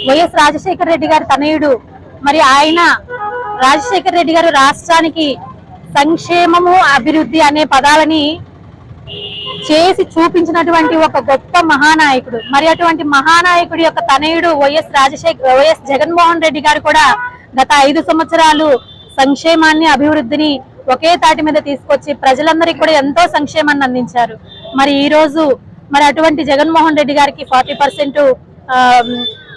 J: వైఎస్ రాజశేఖర రెడ్డి గారి తనయుడు మరి ఆయన రాజశేఖర రెడ్డి గారు రాష్ట్రానికి సంక్షేమము, అభివృద్ధి అనే పదాలని చేసి చూపించినటువంటి ఒక గొప్ప మహానాయకుడు. మరి అటువంటి మహానాయకుడి యొక్క తనయుడు వైఎస్ జగన్మోహన్ రెడ్డి గారు కూడా గత 5 సంవత్సరాలు సంక్షేమాన్ని, అభివృద్ధిని ఒకే తాటి మీద తీసుకొచ్చి ప్రజలందరికీ కూడా ఎంతో సంక్షేమాన్ని అందించారు. మరి ఈ రోజు మరి అటువంటి జగన్మోహన్ రెడ్డి గారికి 40%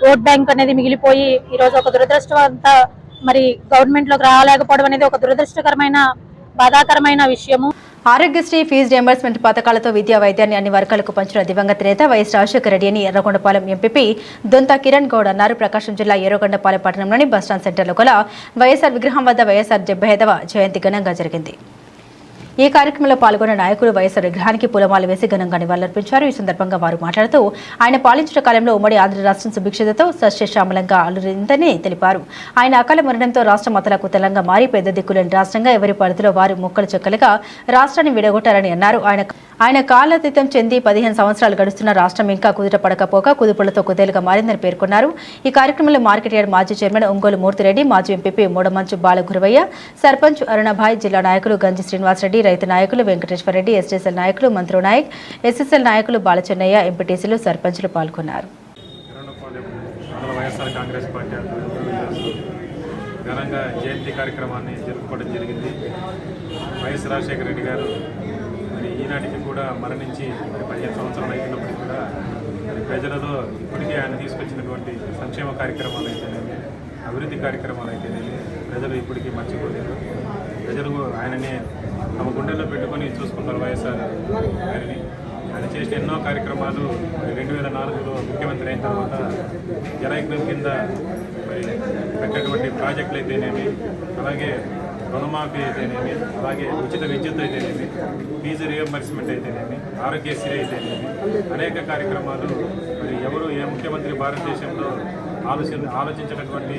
J: ఓట్ బ్యాంక్ అనేది మిగిలిపోయి ఈ రోజు ఒక దురదృష్టవంత మరి గవర్నమెంట్ లోకి రాలేకపోవడం అనేది ఒక దురదృష్టకరమైన, బాధాకరమైన విషయము.
A: ఆరోగ్యశ్రీ, ఫీజు రియంబర్స్మెంట్ పథకాలతో విద్యా వైద్యాన్ని అన్ని వర్గాలకు పంచిన దివంగత నేత వైఎస్ రాజశేఖర రెడ్డి అని ఎర్రగొండపాలెం ఎంపీపీ దొంత కిరణ్ గౌడ్ అన్నారు. ప్రకాశం జిల్లా ఎర్రగొండపాలెం పట్టణంలోని బస్టాండ్ సెంటర్లో గల వైఎస్ఆర్ విగ్రహం వద్ద వైఎస్ఆర్ 75వ జయంతి ఘనంగా జరిగింది. ఈ కార్యక్రమంలో పాల్గొన్న నాయకులు వైఎస్ఆర్ విగ్రహానికి పూలమాల వేసి ఘనంగా నివాళులర్పించారు. ఈ సందర్భంగా వారు మాట్లాడుతూ ఆయన పాలించిన కాలంలో ఉమ్మడి ఆంధ్ర రాష్ట్రం సుభిక్షతతో సస్యశ్యామలంగా అలురిందని తెలిపారు. ఆయన అకాల మరణంతో రాష్ట్రం అతలకు తెలంగా మారి పెద్ద దిక్కులేని రాష్ట్రంగా ఎవరి పరిధిలో వారు మొక్కలు చెక్కలుగా రాష్ట్రాన్ని విడగొట్టారని అన్నారు. ఆయన కాలాతీతం చెంది 15 సంవత్సరాలు గడుస్తున్న రాష్ట్రం ఇంకా కుదుట పడకపోక కుదుపులతో కుదేలుగా మారిందని పేర్కొన్నారు. ఈ కార్యక్రమంలో మార్కెట్ యార్డ్ మాజీ చైర్మన్ ఒంగోలు మూర్తిరెడ్డి, మాజీ ఎంపీపీ మూడమంచు బాలగురవయ్య, సర్పంచ్ అరుణభాయ్, జిల్లా నాయకులు గంజి శ్రీనివాసరెడ్డి, రైతు నాయకులు వెంకటేశ్వరరెడ్డి, ఎస్టీసీఎల్ నాయకులు మంత్రు నాయక్, ఎస్ఎస్ఎల్ నాయకులు బాలచెన్నయ్య, ఎంపీటీసీలు, సర్పంచ్లు పాల్గొన్నారు.
K: ఘనంగా జయంతి కార్యక్రమాన్ని జరుపుకోవడం జరిగింది. వైఎస్ రాజశేఖర రెడ్డి గారు మరి ఈనాటికి కూడా మరణించి మరి 15 సంవత్సరాలు అయినప్పటికీ కూడా మరి ప్రజలలో ఇప్పటికే ఆయన తీసుకొచ్చినటువంటి సంక్షేమ కార్యక్రమాలు అయితేనేమి, అభివృద్ధి కార్యక్రమాలు అయితేనేమి ప్రజలు ఇప్పటికీ మర్చిపోలేదు. ప్రజలు ఆయనని తమ గుండెల్లో పెట్టుకొని చూసుకుంటారు. వైఎస్ఆర్ గారిని ఆయన చేసిన ఎన్నో కార్యక్రమాలు 2004లో ముఖ్యమంత్రి అయిన తర్వాత జలయజ్ఞం కింద మరి పెట్టేటువంటి ప్రాజెక్టులు అయితేనేమి, అలాగే రుణమాఫీ అయితేనేమి, అలాగే ఉచిత విద్యుత్ అయితేనేమి, ఫీజు రియంబర్స్మెంట్ అయితేనేమి, ఆరోగ్యశ్రీ అయితేనేమి, అనేక కార్యక్రమాలు మరి ఎవరు ఏ ముఖ్యమంత్రి భారతదేశంలో ఆలోచించినటువంటి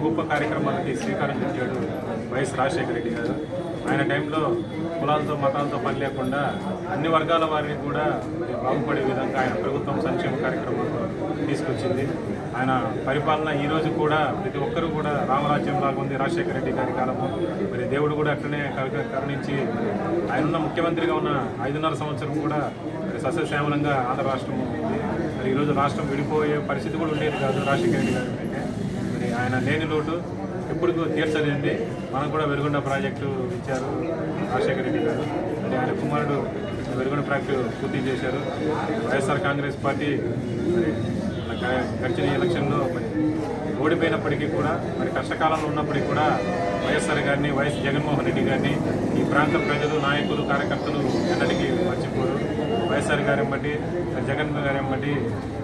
K: గొప్ప కార్యక్రమాలకి శ్రీకారం చుట్టాడు వైఎస్ రాజశేఖర రెడ్డి గారు. ఆయన టైంలో కులాలతో మతాలతో పని లేకుండా అన్ని వర్గాల వారిని కూడా బాగుపడే విధంగా ఆయన ప్రభుత్వం సంక్షేమ కార్యక్రమాలు తీసుకొచ్చింది. ఆయన పరిపాలన ఈరోజు కూడా ప్రతి ఒక్కరూ కూడా రామరాజ్యం లాగా ఉంది రాజశేఖర రెడ్డి గారి కాలము. మరి దేవుడు కూడా అట్లనే కరుణించి ఆయన ఉన్న ముఖ్యమంత్రిగా ఉన్న 5.5 సంవత్సరం కూడా మరి సస్యశ్యామలంగా ఆంధ్ర రాష్ట్రం ఉంది. మరి ఈరోజు రాష్ట్రం విడిపోయే పరిస్థితి కూడా ఉండేది కాదు రాజశేఖర రెడ్డి గారి అయితే. మరి ఆయన లేని లోటు ఎప్పుడు తీర్చలేండి. మనకు కూడా వెలుగొండ ప్రాజెక్టు ఇచ్చారు రాజశేఖర రెడ్డి గారు. మరి ఆయన కుమారుడు వెలుగొండ ప్రాజెక్టు పూర్తి చేశారు. వైఎస్ఆర్ కాంగ్రెస్ పార్టీ మరి గడిచిన ఎలక్షన్లో మరి ఓడిపోయినప్పటికీ కూడా మరి కష్టకాలంలో ఉన్నప్పటికీ కూడా వైఎస్ఆర్ గారిని, వైఎస్ జగన్మోహన్ రెడ్డి గారిని ఈ ప్రాంత ప్రజలు, నాయకులు, కార్యకర్తలు ఎన్నటికీ మర్చిపోరు. వైఎస్ఆర్ గారి బట్టి, జగన్ గారి బట్టి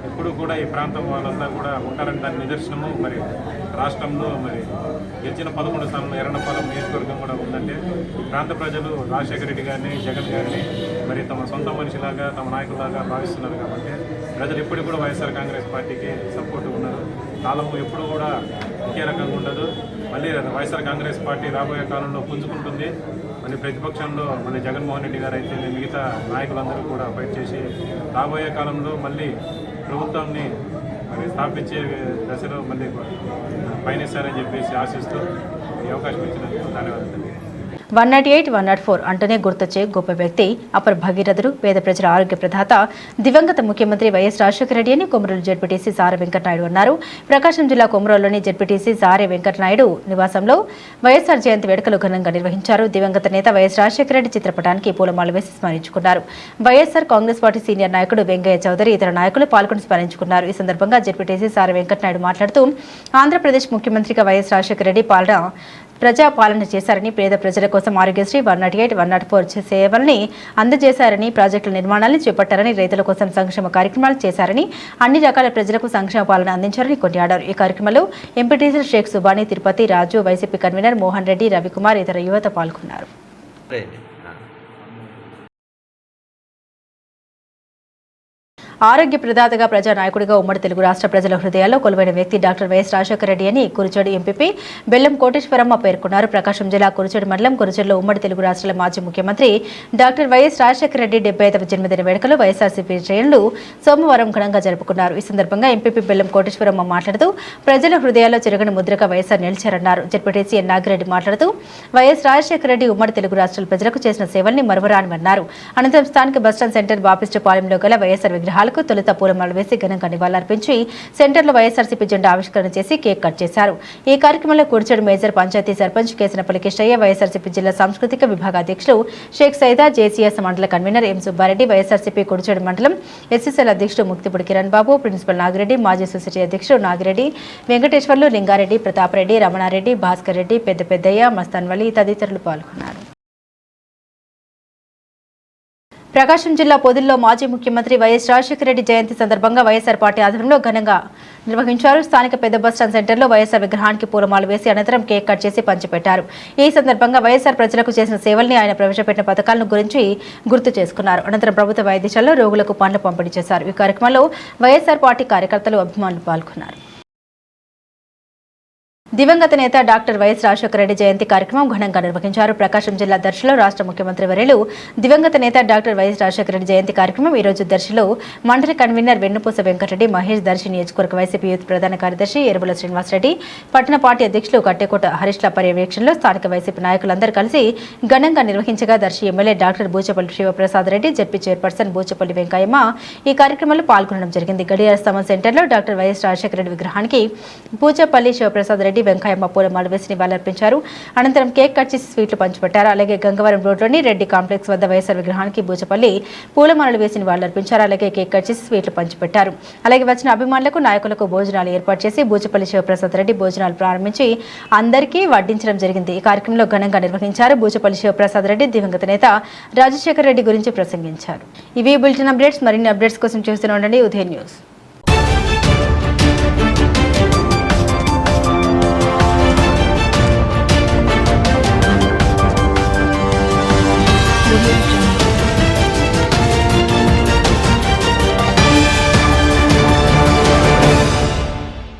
K: ఎప్పుడు కూడా ఈ ప్రాంతం వాళ్ళంతా కూడా ఉంటారని దాని నిదర్శనము. మరి రాష్ట్రంలో మరి గెలిచిన 11 స్థానంలో ఎర్రనపాలెం నియోజకవర్గం కూడా ఉందంటే ఈ ప్రాంత ప్రజలు రాజశేఖర రెడ్డి గారిని, జగన్ గారిని మరి తమ సొంత మనిషిలాగా, తమ నాయకులాగా భావిస్తున్నారు. కాబట్టి ప్రజలు ఎప్పుడు కూడా వైఎస్ఆర్ కాంగ్రెస్ పార్టీకి సపోర్ట్ ఉన్నారు. కాలం ఎప్పుడు కూడా ఒకే రకంగా ఉండదు. మళ్ళీ వైఎస్ఆర్ కాంగ్రెస్ పార్టీ రాబోయే కాలంలో పుంజుకుంటుంది. మళ్ళీ ప్రతిపక్షంలో మళ్ళీ జగన్మోహన్ రెడ్డి గారు అయితే మిగతా నాయకులందరూ కూడా ఫైట్ చేసి రాబోయే కాలంలో మళ్ళీ ప్రభుత్వాన్ని మరి స్థాపించే దశలో మళ్ళీ పయనిస్తారని చెప్పేసి ఆశిస్తూ ఈ అవకాశం ఇచ్చినందుకు ధన్యవాదాలు.
A: 198, 104 అంటూనే గుర్తొచ్చే గొప్ప వ్యక్తి అపర భగీరథుడు, పేద ప్రజల ఆరోగ్య ప్రదాత, దివంగత ముఖ్యమంత్రి వైఎస్ రాజశేఖర రెడ్డి అని కొమరోలు జెడ్పీటీసీ సారె వెంకటనాయుడు అన్నారు. ప్రకాశం జిల్లా కొమరోలులోని జెడ్పీటీసీ సారె వెంకటనాయుడు నివాసంలో వైఎస్ఆర్ జయంతి వేడుకలు ఘనంగా నిర్వహించారు. దివంగత నేత వైఎస్ రాజశేఖర రెడ్డి చిత్రపటానికి పూలమాల వేసి స్మరించుకున్నారు. వైఎస్ఆర్ కాంగ్రెస్ పార్టీ సీనియర్ నాయకుడు వెంకయ్య చౌదరి ఇతర నాయకులు పాల్గొని స్మరించుకున్నారు. ఈ సందర్భంగా జెడ్పీటీసీ సారె వెంకటనాయుడు మాట్లాడుతూ ఆంధ్రప్రదేశ్ ముఖ్యమంత్రిగా వైఎస్ రాజశేఖర రెడ్డి ప్రజాపాలన చేశారని, పేద ప్రజల కోసం ఆరోగ్యశ్రీ, 198, 104 సేవల్ని అందజేశారని, ప్రాజెక్టుల నిర్మాణాలను చేపట్టారని, రైతుల కోసం సంక్షేమ కార్యక్రమాలు చేశారని, అన్ని రకాల ప్రజలకు సంక్షేమ పాలన అందించారని కొనియాడారు. ఈ కార్యక్రమంలో ఎంపీటీసీ షేక్ సుబానీ, తిరుపతి రాజు, వైసీపీ కన్వీనర్ మోహన్ రెడ్డి, రవికుమార్ ఇతర యువత పాల్గొన్నారు. ఆరోగ్య ప్రదాతగా, ప్రజానాయకుడిగా ఉమ్మడి తెలుగు రాష్ట్ర ప్రజల హృదయాల్లో కొలువైన వ్యక్తి డాక్టర్ వైఎస్ రాజశేఖర రెడ్డి అని కురుచేడు ఎంపీపీ బెల్లం కోటేశ్వరమ్మ పేర్కొన్నారు. ప్రకాశం జిల్లా కురుచేడు మండలం కురుచేడులో ఉమ్మడి తెలుగు రాష్ట్రాల మాజీ ముఖ్యమంత్రి డాక్టర్ వైఎస్ రాజశేఖర రెడ్డి 75వ జన్మదిన వేడుకలు వైఎస్ఆర్సీపీ శ్రేణులు సోమవారం ఘనంగా జరుపుకున్నారు. ఈ సందర్భంగా ఎంపీపీ బెల్లం కోటేశ్వరమ్మ మాట్లాడుతూ ప్రజల హృదయాల్లో చెరగని ముద్రగా వైఎస్ఆర్ నిలిచారన్నారు. జెడ్పీటీసీ ఎన్ నాగిరెడ్డి మాట్లాడుతూ వైఎస్ రాజశేఖర రెడ్డి ఉమ్మడి తెలుగు రాష్ట్రాల ప్రజలకు చేసిన సేవల్ని మరువరానివన్నారు. అనంతరం స్థానిక బస్టాండ్ సెంటర్ బాపిస్టుపాలెంలో గల వైఎస్ఆర్ విగ్రహాలు తొలుత పూలమాల వేసి ఘనంగా నివాళులర్పించి సెంటర్లో వైఎస్ఆర్సీపీ జెండా ఆవిష్కరణ చేసి కేక్ కట్ చేశారు. ఈ కార్యక్రమంలో కుర్చేడు మేజర్ పంచాయతీ సర్పంచ్ కేసనపల్లి కిష్టయ్య, వైఎస్ఆర్సీపీ జిల్లా సాంస్కృతిక విభాగ అధ్యక్షులు షేక్ సైదా, జేసీఎస్ మండల కన్వీనర్ ఎం సుబ్బారెడ్డి, వైఎస్ఆర్సీపీ కుర్చేడు మండలం ఎస్ఎస్ఎల్ అధ్యక్షుడు ముక్తిపూడి కిరణ్ బాబు, ప్రిన్సిపల్ నాగిరెడ్డి, మాజీ సొసైటీ అధ్యక్షుడు నాగిరెడ్డి, వెంకటేశ్వర్లు, లింగారెడ్డి, ప్రతాపరెడ్డి, రమణారెడ్డి, భాస్కర్ రెడ్డి, పెద్దయ్య, మస్తాన్ వలి తదితరులు పాల్గొన్నారు. ప్రకాశం జిల్లా పొదిల్లో మాజీ ముఖ్యమంత్రి వైఎస్ రాజశేఖర రెడ్డి జయంతి సందర్భంగా వైఎస్ఆర్ పార్టీ ఆధ్వర్యంలో ఘనంగా నిర్వహించారు. స్థానిక పెద్ద బస్టాండ్ సెంటర్లో వైఎస్ఆర్ విగ్రహానికి పూలమాల వేసి అనంతరం కేక్ కట్ చేసి పంచిపెట్టారు. ఈ సందర్భంగా వైఎస్ఆర్ ప్రజలకు చేసిన సేవల్ని, ఆయన ప్రవేశపెట్టిన పథకాలను గురించి గుర్తు చేసుకున్నారు. అనంతరం ప్రభుత్వ వైద్యశాలలో రోగులకు పండ్లు పంపిణీ చేశారు. ఈ కార్యక్రమంలో వైఎస్ఆర్ పార్టీ కార్యకర్తలు, అభిమానులు పాల్గొన్నారు. దివంగత నేత డాక్టర్ వైఎస్ రాజశేఖర రెడ్డి జయంతి కార్యక్రమం ఘనంగా నిర్వహించారు. ప్రకాశం జిల్లా దర్శిలో రాష్ట్ర ముఖ్యమంత్రి వర్యులు దివంగత నేత డాక్టర్ వైఎస్ రాజశేఖర రెడ్డి జయంతి కార్యక్రమం ఈ రోజు దర్శిలో మండలి కన్వీనర్ వెన్నుపూస వెంకటరెడ్డి, మహేష్, దర్శి నియోజకవర్గ వైసీపీ యూత్ ప్రధాన కార్యదర్శి ఎరువుల శ్రీనివాసరెడ్డి, పట్టణ పార్టీ అధ్యక్షులు కట్టెకోట హరీష్ల పర్యవేక్షణలో స్థానిక వైసీపీ నాయకులందరూ కలిసి ఘనంగా నిర్వహించగా Darsi MLA doctor Buchepalli Sivaprasad Reddy, ZP chairperson Buchepalli Venkayamma ఈ కార్యక్రమంలో పాల్గొనడం జరిగింది. గడియార స్తంభం సెంటర్లో డాక్టర్ వైఎస్ రాజశేఖర రెడ్డి విగ్రహానికి బూచపల్లి శివప్రసాద్ రెడ్డి, వెంకయ్యమ్మ పూలమాల వేసి నివాళులర్పించారు. అనంతరం కేక్ కట్ చేసి స్వీట్లు పంచిపెట్టారు. అలాగే గంగవరం రోడ్లోని రెడ్డి కాంప్లెక్స్ వద్ద వైఎస్ఆర్ విగ్రహానికి బూచపల్లి పూలమాలలు వేసి నివాళులర్పించారు. అలాగే కేక్ కట్ చేసి స్వీట్లు పంచిపెట్టారు. అలాగే వచ్చిన అభిమానులకు, నాయకులకు భోజనాలు ఏర్పాటు చేసి బూచపల్లి శివప్రసాద్ రెడ్డి భోజనాలు ప్రారంభించి అందరికీ వడ్డించడం జరిగింది. ఈ కార్యక్రమంలో ఘనంగా నిర్వహించారు. బూచపల్లి శివప్రసాద్ రెడ్డి దివంగత నేత రాజశేఖర రెడ్డి గురించి ప్రసంగించారు. ఇవి బులెటిన్ అప్డేట్స్. మరిన్ని అప్డేట్స్ కోసం చూస్తూనే ఉండండి ఉదయం న్యూస్.